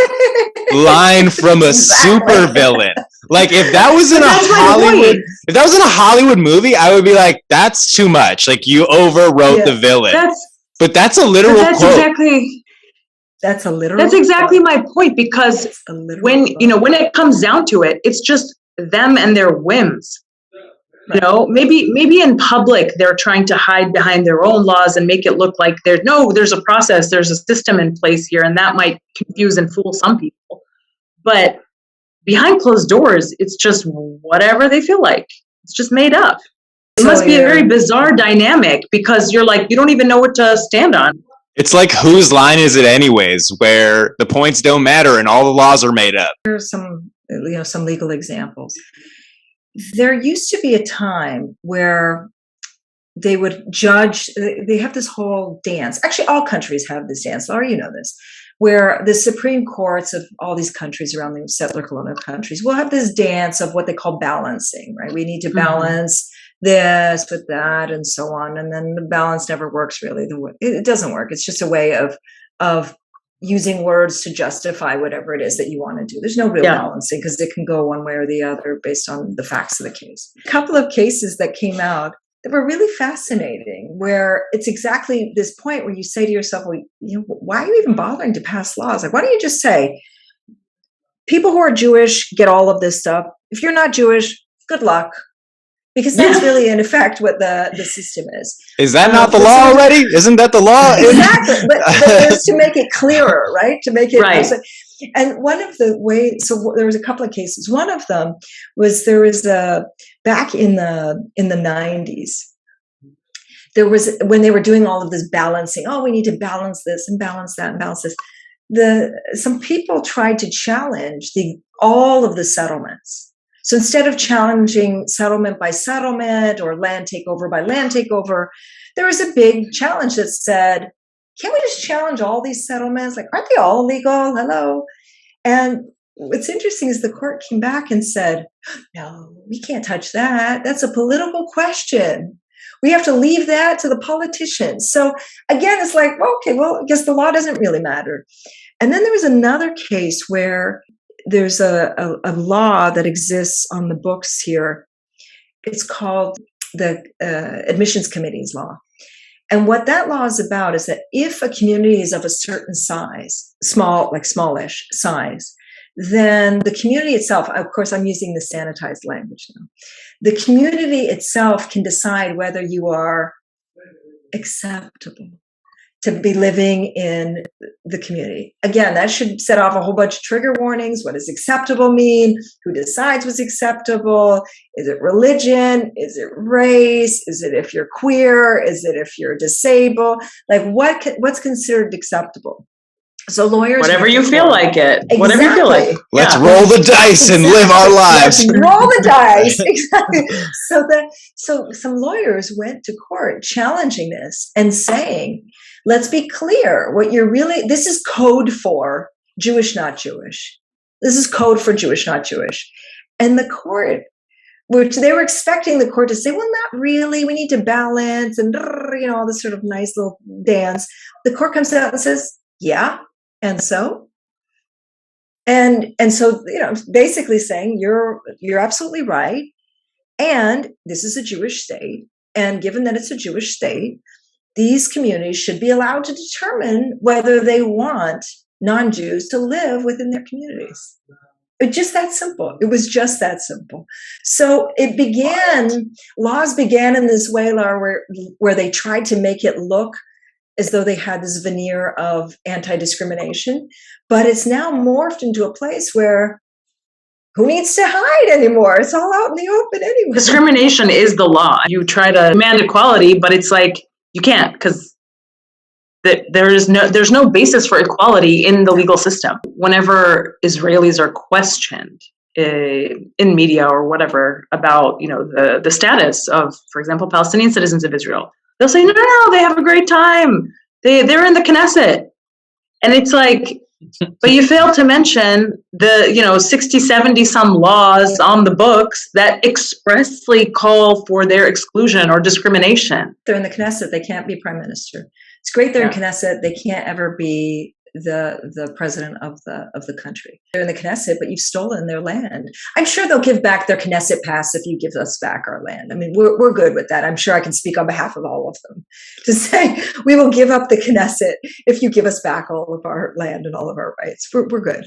line from a super villain. Like if that was in a Hollywood movie, I would be like, that's too much. Like you overwrote the villain. But that's a literal quote. That's exactly my point, because when it comes down to it, it's just them and their whims. Maybe in public they're trying to hide behind their own laws and make it look like there's a process, there's a system in place here, and that might confuse and fool some people. But behind closed doors, it's just whatever they feel like. It's just made up. It must be a very bizarre dynamic, because you're like, you don't even know what to stand on. It's like, whose line is it anyways, where the points don't matter and all the laws are made up? Here's some legal examples. There used to be a time where they would judge, they have this whole dance. Actually, all countries have this dance. Lara, you know this, where the Supreme Courts of all these countries around the settler colonial countries will have this dance of what they call balancing, right? We need to balance this with that and so on. And then the balance never works really. It doesn't work. It's just a way of using words to justify whatever it is that you want to do. There's no real balancing, because it can go one way or the other based on the facts of the case. A couple of cases that came out that were really fascinating, where it's exactly this point where you say to yourself, well, why are you even bothering to pass laws? Like, why don't you just say, people who are Jewish get all of this stuff. If you're not Jewish, good luck. Because that's really, in effect, what the system is. Is that not the law already? Isn't that the law? Exactly. But it's to make it clearer, right? To make it right. And one of the ways, so there was a couple of cases. One of them was there was a back in the 90s, there was, when they were doing all of this balancing, oh, we need to balance this and balance that and balance this. Some people tried to challenge all of the settlements. So instead of challenging settlement by settlement or land takeover by land takeover, there was a big challenge that said, can't we just challenge all these settlements? Like, aren't they all illegal? Hello. And what's interesting is the court came back and said, no, we can't touch that. That's a political question. We have to leave that to the politicians. So again, it's like, okay, well, I guess the law doesn't really matter. And then there was another case where there's a law that exists on the books here. It's called the Admissions Committee's law. And what that law is about is that if a community is of a certain size, small, like smallish size, then the community itself, of course, I'm using the sanitized language now, the community itself can decide whether you are acceptable to be living in the community. Again, that should set off a whole bunch of trigger warnings. What does acceptable mean? Who decides what's acceptable? Is it religion? Is it race? Is it if you're queer? Is it if you're disabled? Like what's considered acceptable? So lawyers, whatever you feel like it. Exactly. Whatever you feel like. Let's roll the dice and live our lives. Let's roll the dice. Exactly. So some lawyers went to court challenging this and saying, let's be clear, this is code for Jewish, not Jewish. This is code for Jewish, not Jewish. And the court, which they were expecting the court to say, well, not really, we need to balance and, all this sort of nice little dance. The court comes out and says, yeah, and so? And so, basically saying you're absolutely right. And this is a Jewish state. And given that it's a Jewish state, these communities should be allowed to determine whether they want non-Jews to live within their communities. It's just that simple. It was just that simple. So laws began in this way, Lara, where they tried to make it look as though they had this veneer of anti-discrimination, but it's now morphed into a place where who needs to hide anymore? It's all out in the open anyway. Discrimination is the law. You try to demand equality, but it's like, you can't, because there's no basis for equality in the legal system. Whenever Israelis are questioned in media or whatever about the status of, for example, Palestinian citizens of Israel, they'll say no, they have a great time. They're in the Knesset, and it's like, but you fail to mention the 60, 70 some laws on the books that expressly call for their exclusion or discrimination. They're in the Knesset. They can't be prime minister. It's great they're in Knesset. They can't ever be the president of the country. They're in the Knesset, but you've stolen their land. I'm sure they'll give back their Knesset pass if you give us back our land. I mean, we're good with that. I'm sure I can speak on behalf of all of them to say we will give up the Knesset if you give us back all of our land and all of our rights. We're good.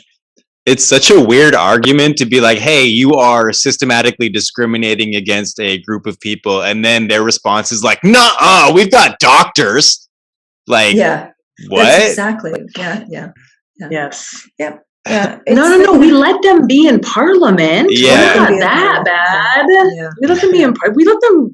It's such a weird argument to be like, hey, you are systematically discriminating against a group of people. And then their response is like, nuh-uh, we've got doctors. Like, yeah. What? That's exactly. Yeah. Yes. Yeah. No. We let them be in parliament. Yeah. We're not that bad. Yeah. We let them be in we let them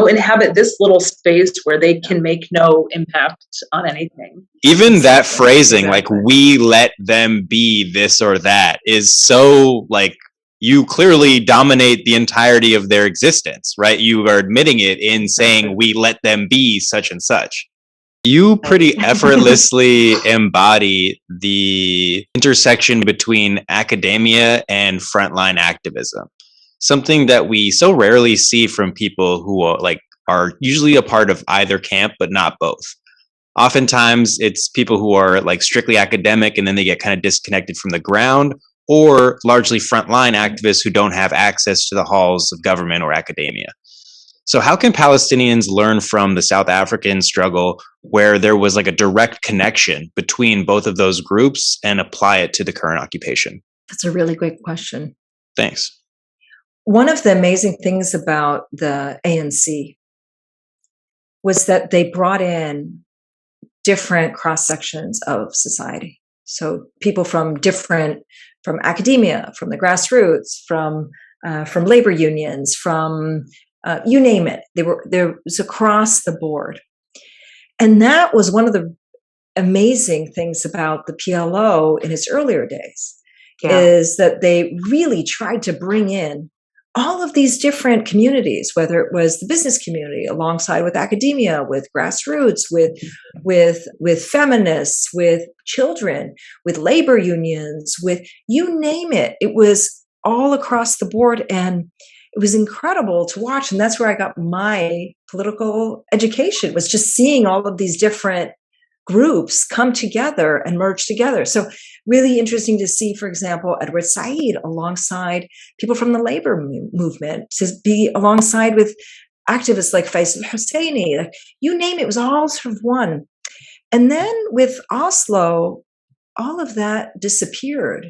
inhabit this little space where they can make no impact on anything. Even that phrasing, like, we let them be this or that, is so, like, you clearly dominate the entirety of their existence, right? You are admitting it in saying we let them be such and such. You pretty effortlessly embody the intersection between academia and frontline activism, something that we so rarely see from people who are usually a part of either camp, but not both. Oftentimes, it's people who are like strictly academic and then they get kind of disconnected from the ground, or largely frontline activists who don't have access to the halls of government or academia. So how can Palestinians learn from the South African struggle where there was like a direct connection between both of those groups and apply it to the current occupation? That's a really great question. Thanks. One of the amazing things about the ANC was that they brought in different cross sections of society. So people from academia, from the grassroots, from from labor unions, from you name it. There was across the board. And that was one of the amazing things about the PLO in its earlier days, is that they really tried to bring in all of these different communities, whether it was the business community alongside with academia, with grassroots, with feminists, with children, with labor unions, with you name it. It was all across the board, and it was incredible to watch. And that's where I got my political education, was just seeing all of these different groups come together and merge together. So really interesting to see, for example, Edward Said alongside people from the labor movement, to be alongside with activists like Faisal Husseini, like, you name it, it was all sort of one. And then with Oslo, all of that disappeared.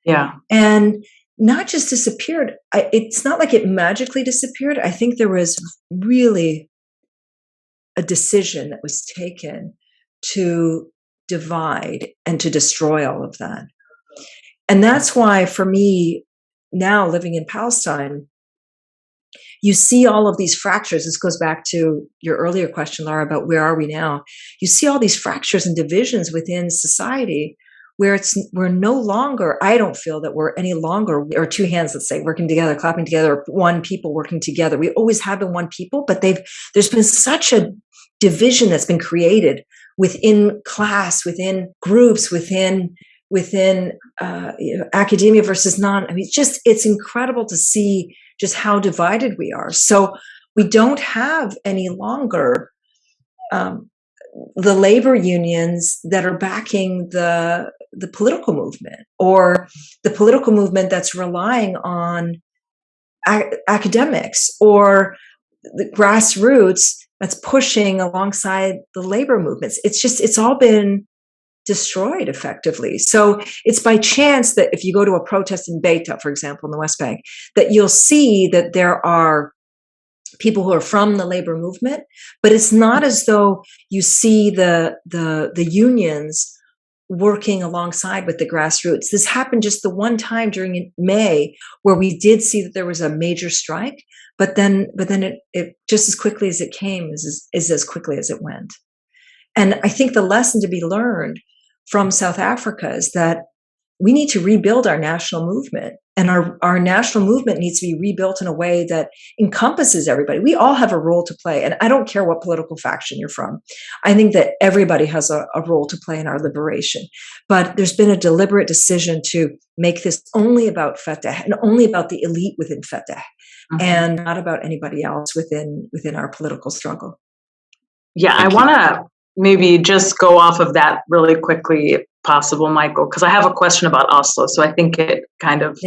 Yeah. And not just disappeared, it's not like it magically disappeared. I think there was really a decision that was taken to divide and to destroy all of that. And that's why, for me, now living in Palestine, you see all of these fractures. This goes back to your earlier question, Lara, about where are we now? You see all these fractures and divisions within society where we're no longer, I don't feel that we're any longer, or two hands, let's say, working together, clapping together, or one people working together. We always have been one people, but there's been such a division that's been created within class, within groups, within academia versus non. I mean, it's incredible to see just how divided we are. So we don't have any longer the labor unions that are backing the political movement, or the political movement that's relying on academics, or the grassroots that's pushing alongside the labor movements. It's all been destroyed effectively. So it's by chance that if you go to a protest in Beita, for example, in the West Bank, that you'll see that there are people who are from the labor movement, but it's not as though you see the unions working alongside with the grassroots. This happened just the one time during May where we did see that there was a major strike, but then it just as quickly as it came is as quickly as it went. And I think the lesson to be learned from South Africa is that we need to rebuild our national movement, and our national movement needs to be rebuilt in a way that encompasses everybody. We all have a role to play, and I don't care what political faction you're from. I think that everybody has a role to play in our liberation. But there's been a deliberate decision to make this only about Fatah and only about the elite within Fatah, and not about anybody else within our political struggle. Yeah, I want to maybe just go off of that really quickly, if possible, Michael, because I have a question about Oslo. So I think it kind of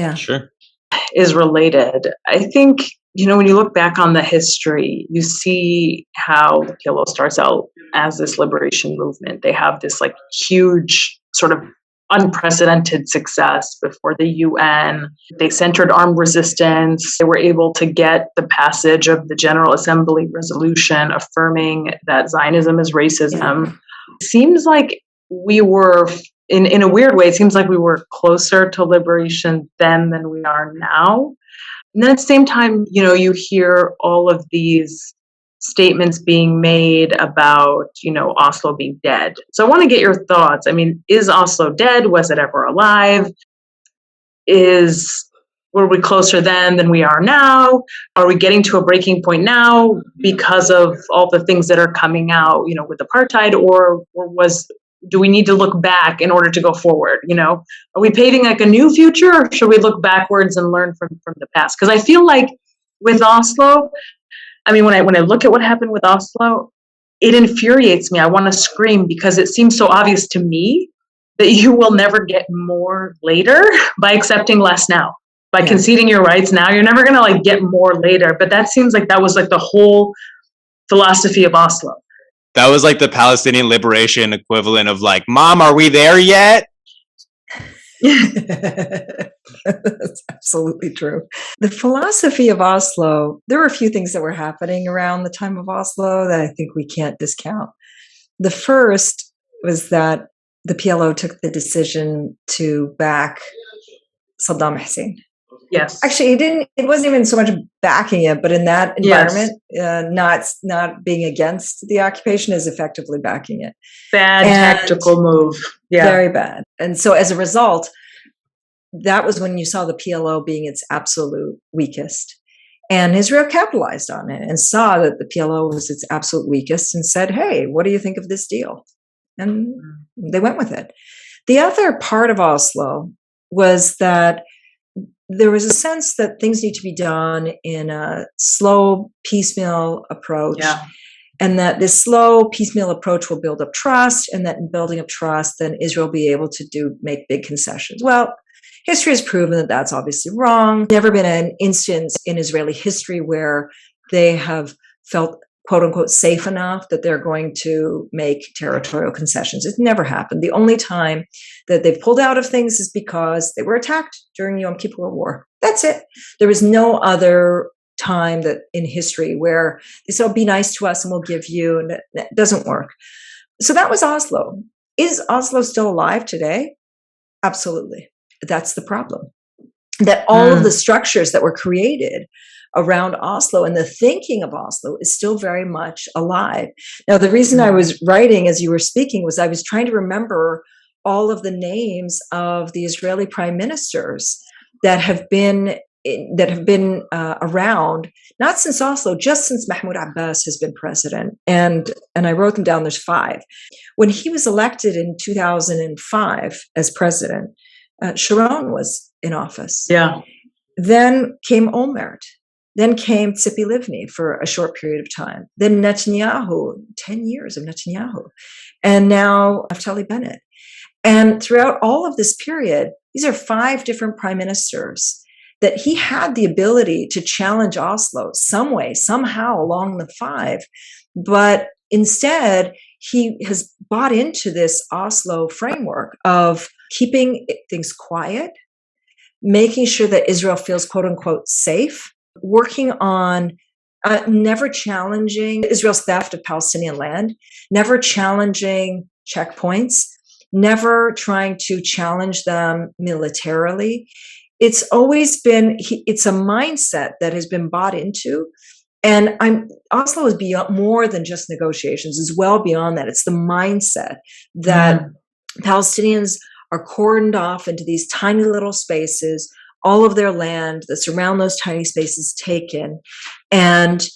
is related. I think, when you look back on the history, you see how the PLO starts out as this liberation movement. They have this like huge sort of unprecedented success before the UN. They centered armed resistance. They were able to get the passage of the General Assembly resolution affirming that Zionism is racism. Yeah. It seems like we were, in a weird way, it seems like we were closer to liberation then than we are now. And then at the same time, you hear all of these statements being made about, Oslo being dead. So I want to get your thoughts. I mean, is Oslo dead? Was it ever alive? Were we closer then than we are now? Are we getting to a breaking point now because of all the things that are coming out, with apartheid, or do we need to look back in order to go forward? Are we paving like a new future, or should we look backwards and learn from the past? Because I feel like with Oslo, I mean, when I look at what happened with Oslo, it infuriates me. I want to scream because it seems so obvious to me that you will never get more later by accepting less now. By conceding your rights now, you're never going to get more later. But that seems like that was the whole philosophy of Oslo. That was the Palestinian liberation equivalent of Mom, are we there yet? That's absolutely true. The philosophy of Oslo, there were a few things that were happening around the time of Oslo that I think we can't discount. The first was that the PLO took the decision to back Saddam Hussein. Yes. Actually, it wasn't even so much backing it, but in that environment, not being against the occupation is effectively backing it. Bad tactical move. Yeah. Very bad. And so as a result, that was when you saw the PLO being its absolute weakest. And Israel capitalized on it and saw that the PLO was its absolute weakest and said, hey, what do you think of this deal? And they went with it. The other part of Oslo was that there was a sense that things need to be done in a slow, piecemeal approach. Yeah. And that this slow, piecemeal approach will build up trust, and that in building up trust, then Israel will be able to make big concessions. Well, history has proven that that's obviously wrong. Never been an instance in Israeli history where they have felt, quote unquote, safe enough that they're going to make territorial concessions. It's never happened. The only time that they've pulled out of things is because they were attacked during Yom Kippur War. That's it. There was no other time that in history where they said, oh, be nice to us and we'll give you, and it doesn't work. So that was Oslo. Is Oslo still alive today? Absolutely. That's the problem. That all of the structures that were created around Oslo and the thinking of Oslo is still very much alive. Now, the reason I was writing as you were speaking was I was trying to remember all of the names of the Israeli prime ministers that have been around, not since Oslo, just since Mahmoud Abbas has been president. And I wrote them down. There's 5. When he was elected in 2005 as president, Sharon was in office. Yeah. Then came Olmert. Then came Tzipi Livni for a short period of time. Then Netanyahu, 10 years of Netanyahu. And now Naftali Bennett. And throughout all of this period, these are 5 different prime ministers that he had the ability to challenge Oslo some way, somehow along the 5. But instead, he has bought into this Oslo framework of keeping things quiet, making sure that Israel feels, quote unquote, safe, working on never challenging Israel's theft of Palestinian land, never challenging checkpoints, never trying to challenge them militarily. It's always been, it's a mindset that has been bought into. And Oslo is beyond more than just negotiations, it's well beyond that. It's the mindset that Palestinians are cordoned off into these tiny little spaces, all of their land that's around those tiny spaces taken. And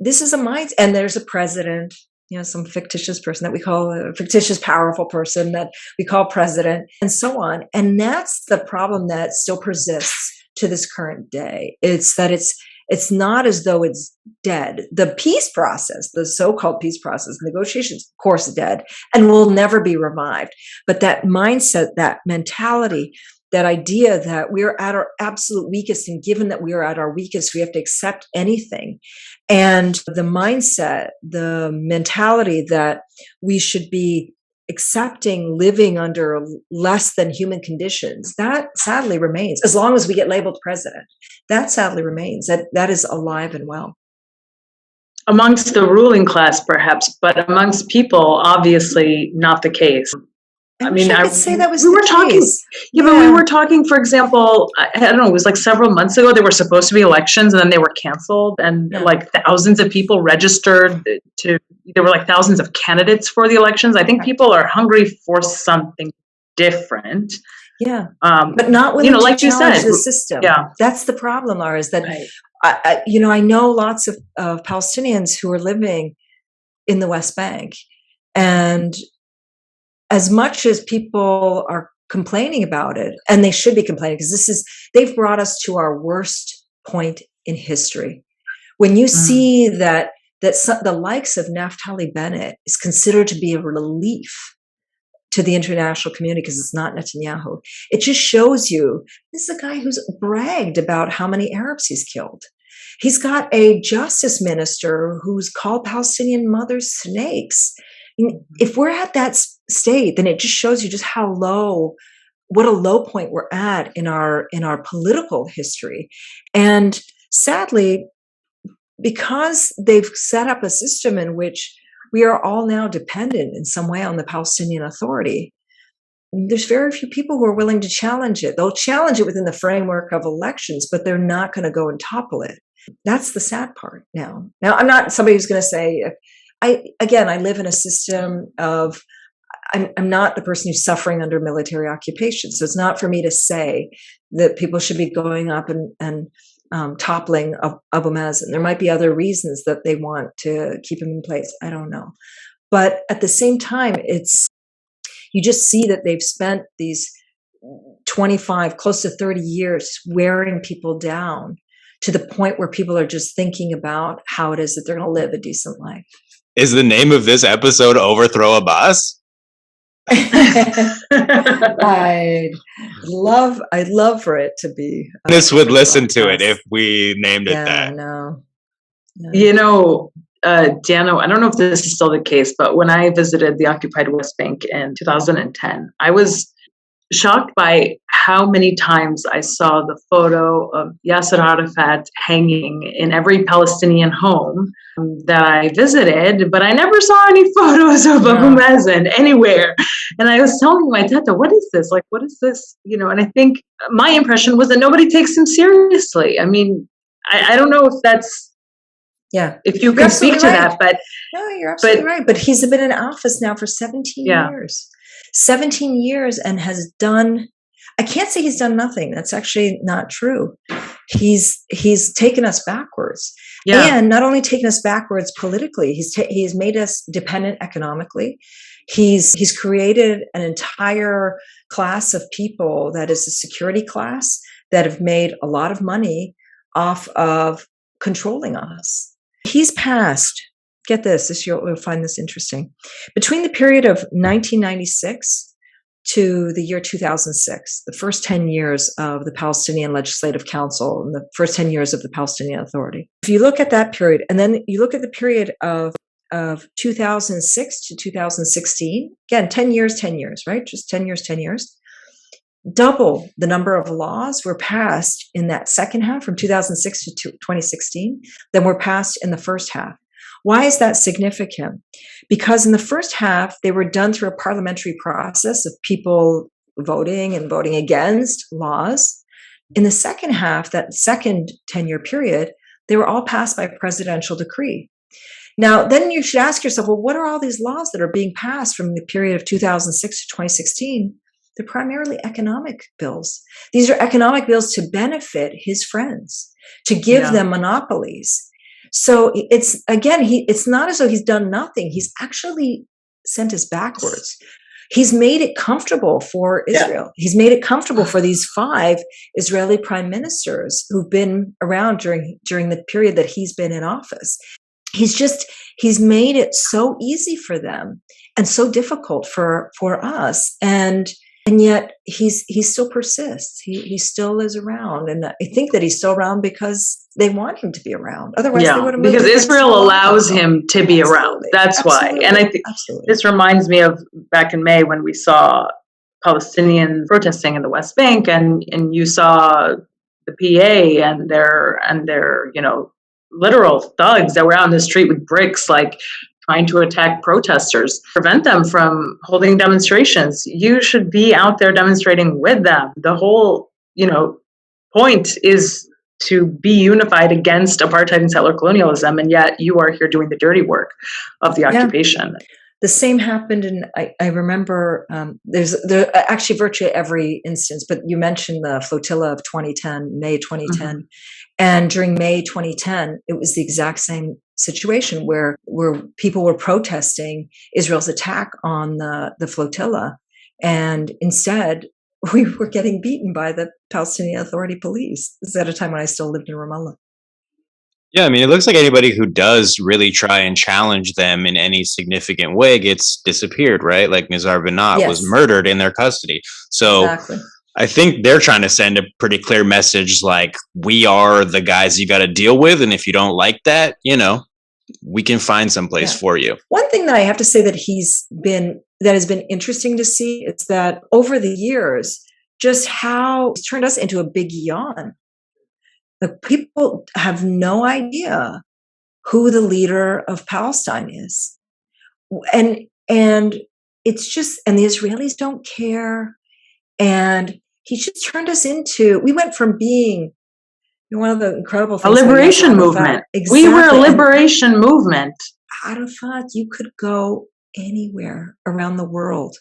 this is a mindset, and there's a president, some fictitious person that we call a fictitious, powerful person that we call president, and so on. And that's the problem that still persists to this current day. It's that it's not as though it's dead. The peace process, the so-called peace process, negotiations, of course, are dead and will never be revived. But that mindset, that mentality, that idea that we're at our absolute weakest, and given that we are at our weakest, we have to accept anything. And the mindset, the mentality that we should be accepting living under less than human conditions, that sadly remains. As long as we get labeled president, that sadly remains. That is alive and well. Amongst the ruling class, perhaps, but amongst people, obviously not the case. I mean, I would say that was we were talking. Yeah, but we were talking. For example, I don't know. It was like several months ago. There were supposed to be elections, and then they were canceled, and like thousands of people registered to. There were like thousands of candidates for the elections. I think people are hungry for something different. Yeah, but not willing to like you challenge said, the system. Yeah, that's the problem, Lara. Is that I know lots of Palestinians who are living in the West Bank, and as much as people are complaining about it, and they should be complaining, because they've brought us to our worst point in history. When you see that the likes of Naftali Bennett is considered to be a relief to the international community because it's not Netanyahu, it just shows you this is a guy who's bragged about how many Arabs he's killed. He's got a justice minister who's called Palestinian mothers snakes. If we're at that state, then it just shows you just what a low point we're at in our political history. And sadly, because they've set up a system in which we are all now dependent in some way on the Palestinian Authority, there's very few people who are willing to challenge it. They'll challenge it within the framework of elections, but they're not going to go and topple it. That's the sad part now. Now, I'm not somebody who's going to say, I live in a system of, I'm not the person who's suffering under military occupation. So it's not for me to say that people should be going up and toppling Abu Mazen. There might be other reasons that they want to keep him in place. I don't know. But at the same time, you just see that they've spent these 25, close to 30 years wearing people down to the point where people are just thinking about how it is that they're going to live a decent life. Is the name of this episode Overthrow Abbas? I'd love for it to be. This would listen to it if we named it that. No. Diana, I don't know if this is still the case, but when I visited the occupied West Bank in 2010, I was shocked by how many times I saw the photo of Yasser Arafat hanging in every Palestinian home that I visited, but I never saw any photos of Abu Mazen anywhere. And I was telling my tata, what is this? Like, what is this? And I think my impression was that nobody takes him seriously. I mean, I don't know if that's, if you can speak to that, but no, you're absolutely right. But he's been in office now for 17 years. 17 years and has done, I can't say he's done nothing. That's actually not true. He's taken us backwards. And not only taken us backwards politically, he's made us dependent economically. He's created an entire class of people that is a security class that have made a lot of money off of controlling us. He's passed, get this, you'll find this interesting. Between the period of 1996 to the year 2006, the first 10 years of the Palestinian Legislative Council and the first 10 years of the Palestinian Authority. If you look at that period, and then you look at the period of 2006 to 2016, again, 10 years, right? Just 10 years. Double the number of laws were passed in that second half from 2006 to 2016 than were passed in the first half. Why is that significant? Because in the first half, they were done through a parliamentary process of people voting and voting against laws. In the second half, that second 10-year period, they were all passed by presidential decree. Now, then you should ask yourself, well, what are all these laws that are being passed from the period of 2006 to 2016? They're primarily economic bills. These are economic bills to benefit his friends, to give them monopolies. So it's not as though he's done nothing. He's actually sent us backwards. He's made it comfortable for Israel. He's made it comfortable for these 5 Israeli prime ministers who've been around during the period that he's been in office. He's made it so easy for them and so difficult for us. And yet he still persists. He still is around. And I think that he's still around because they want him to be around. Otherwise, they would have moved. Because Israel allows him to be around. That's why. And I think this reminds me of back in May when we saw Palestinians protesting in the West Bank, and you saw the PA and their literal thugs that were out in the street with bricks, like trying to attack protesters, prevent them from holding demonstrations. You should be out there demonstrating with them. The whole, point is to be unified against apartheid and settler colonialism, and yet you are here doing the dirty work of the occupation. The same happened, and I remember there's actually virtually every instance, but you mentioned the flotilla of 2010, May 2010. And during May 2010, it was the exact same situation where people were protesting Israel's attack on the flotilla. And instead, we were getting beaten by the Palestinian Authority police. This is at a time when I still lived in Ramallah. Yeah, I mean, it looks like anybody who does really try and challenge them in any significant way gets disappeared, right? Like Nizar Binat was murdered in their custody. So I think they're trying to send a pretty clear message, like, we are the guys you got to deal with. And if you don't like that, we can find some place for you. One thing that I have to say that has been interesting to see is that over the years, just how it's turned us into a big yawn. The people have no idea who the leader of Palestine is. And it's just, and the Israelis don't care. And he just turned us into, we went from being one of the incredible things. A liberation movement. Exactly. We were a liberation movement. Arafat, you could go anywhere around the world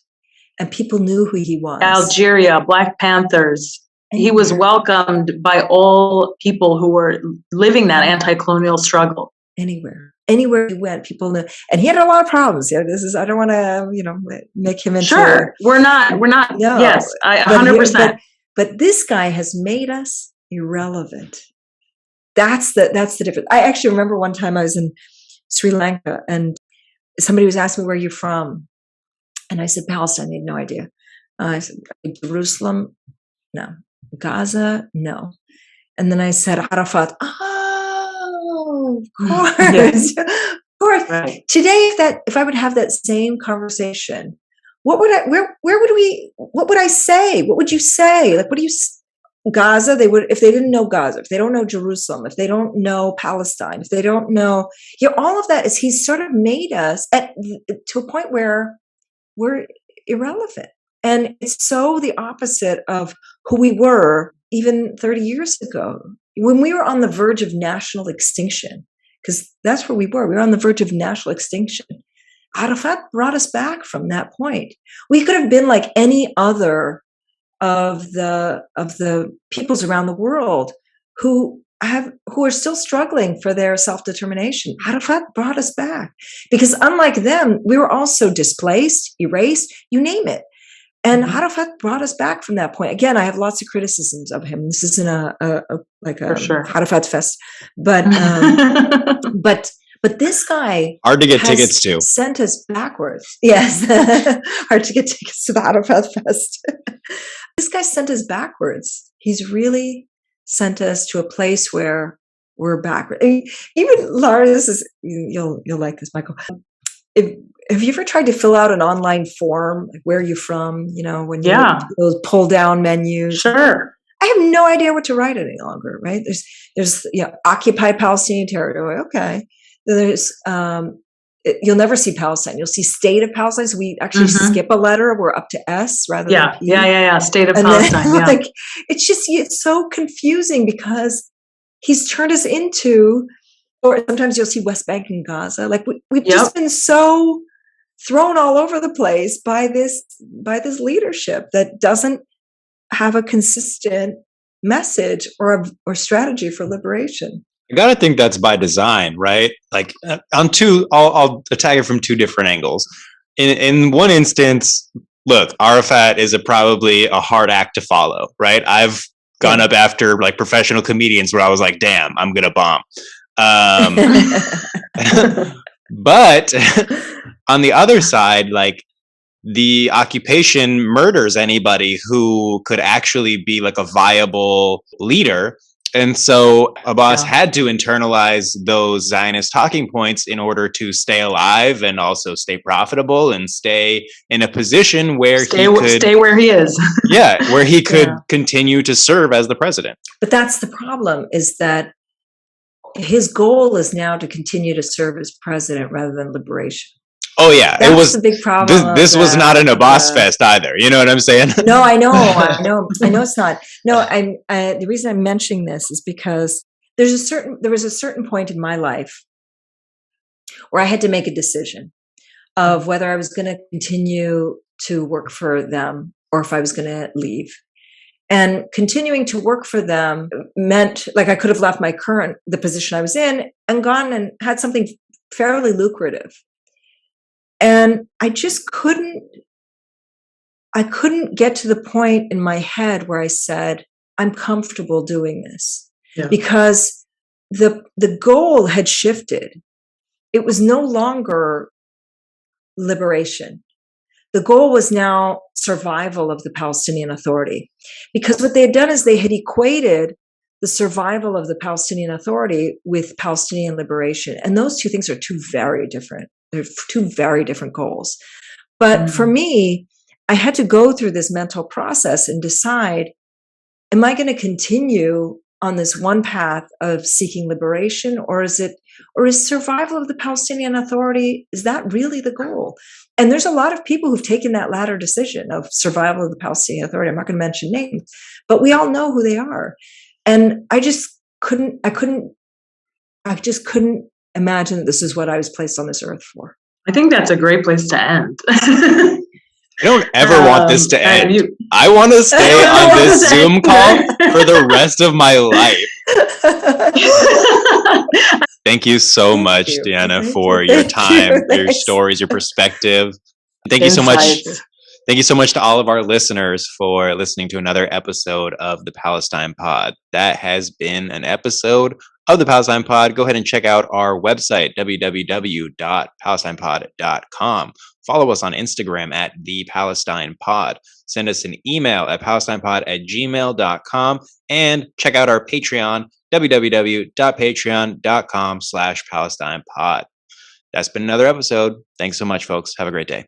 and people knew who he was. Algeria, Black Panthers. Anywhere. He was welcomed by all people who were living that anti-colonial struggle. Anywhere he went, people knew. And he had a lot of problems. Yeah, this is, I don't want to, make him into. Sure. We're not, no, yes, 100%. But this guy has made us irrelevant. That's the difference. I actually remember one time I was in Sri Lanka and somebody was asking me, where you're from? And I said, Palestine. They had no idea. I said, Jerusalem? No. Gaza? No. And then I said, Arafat. Oh, of course. Yes. Of course. Right. Today, if I would have that same conversation, what would I say? What would you say? Like, Gaza, they would, if they didn't know Gaza, if they don't know Jerusalem, if they don't know Palestine, if they don't know, all of that is, he's sort of made us to a point where we're irrelevant. And it's so the opposite of who we were even 30 years ago, when we were on the verge of national extinction, because that's where we were. We were on the verge of national extinction. Arafat brought us back from that point. We could have been like any other of the peoples around the world who are still struggling for their self-determination. Arafat brought us back because unlike them, we were also displaced, erased, you name it. And Arafat brought us back from that point. Again, I have lots of criticisms of him. This isn't a sure. Arafat fest, but this guy hard to get tickets to. Sent us backwards. Yes, hard to get tickets to the Arafat fest. This guy sent us backwards. He's really sent us to a place where we're backward. Even Lara, this is, you'll like this, Michael. Have you ever tried to fill out an online form, like where are you from? When you those pull down menus. Sure. I have no idea what to write any longer. Right? There's occupied Palestinian territory. Okay. There's you'll never see Palestine. You'll see state of Palestine. So we actually skip a letter. We're up to S rather than P. Yeah. State of Palestine. Then, it's so confusing because he's turned us into, or sometimes you'll see West Bank and Gaza. Like we've just been so thrown all over the place by this leadership that doesn't have a consistent message or strategy for liberation. I gotta think that's by design, right? Like I'll attack it from two different angles. In one instance, look, Arafat is probably a hard act to follow, right? I've gone up after like professional comedians where I was like, damn, I'm gonna bomb. But on the other side, like the occupation murders anybody who could actually be like a viable leader. And so Abbas had to internalize those Zionist talking points in order to stay alive and also stay profitable and stay in a position where he could stay where he is. Where he could continue to serve as the president. But that's the problem, is that his goal is now to continue to serve as president rather than liberation. Oh yeah, that's it was the big problem. This was not an Abbas fest either. You know what I'm saying? No, I know it's not. No, the reason I'm mentioning this is because there was a certain point in my life where I had to make a decision of whether I was going to continue to work for them or if I was going to leave. And continuing to work for them meant, like, I could have left the position I was in and gone and had something fairly lucrative. And I just couldn't get to the point in my head where I said, I'm comfortable doing this, because the goal had shifted. It was no longer liberation. The goal was now survival of the Palestinian Authority, because what they had done is they had equated the survival of the Palestinian Authority with Palestinian liberation. And those two things are two very different. They're two very different goals. But for me, I had to go through this mental process and decide, am I going to continue on this one path of seeking liberation, or is it Or is survival of the Palestinian Authority, is that really the goal? And there's a lot of people who've taken that latter decision of survival of the Palestinian Authority. I'm not going to mention names, but we all know who they are. And I just couldn't imagine that this is what I was placed on this earth for. I think that's a great place to end. I don't ever want this to end. I want to stay on this Zoom call for the rest of my life. Thank you so much, Diana, for your time, your stories, your perspective. Thank you so much. Thank you so much to all of our listeners for listening to another episode of the Palestine Pod. That has been an episode of the Palestine Pod. Go ahead and check out our website, www.palestinepod.com. Follow us on Instagram at The Palestine Pod. Send us an email at palestinepod@gmail.com and check out our Patreon, www.patreon.com/PalestinePod. That's been another episode. Thanks so much, folks. Have a great day.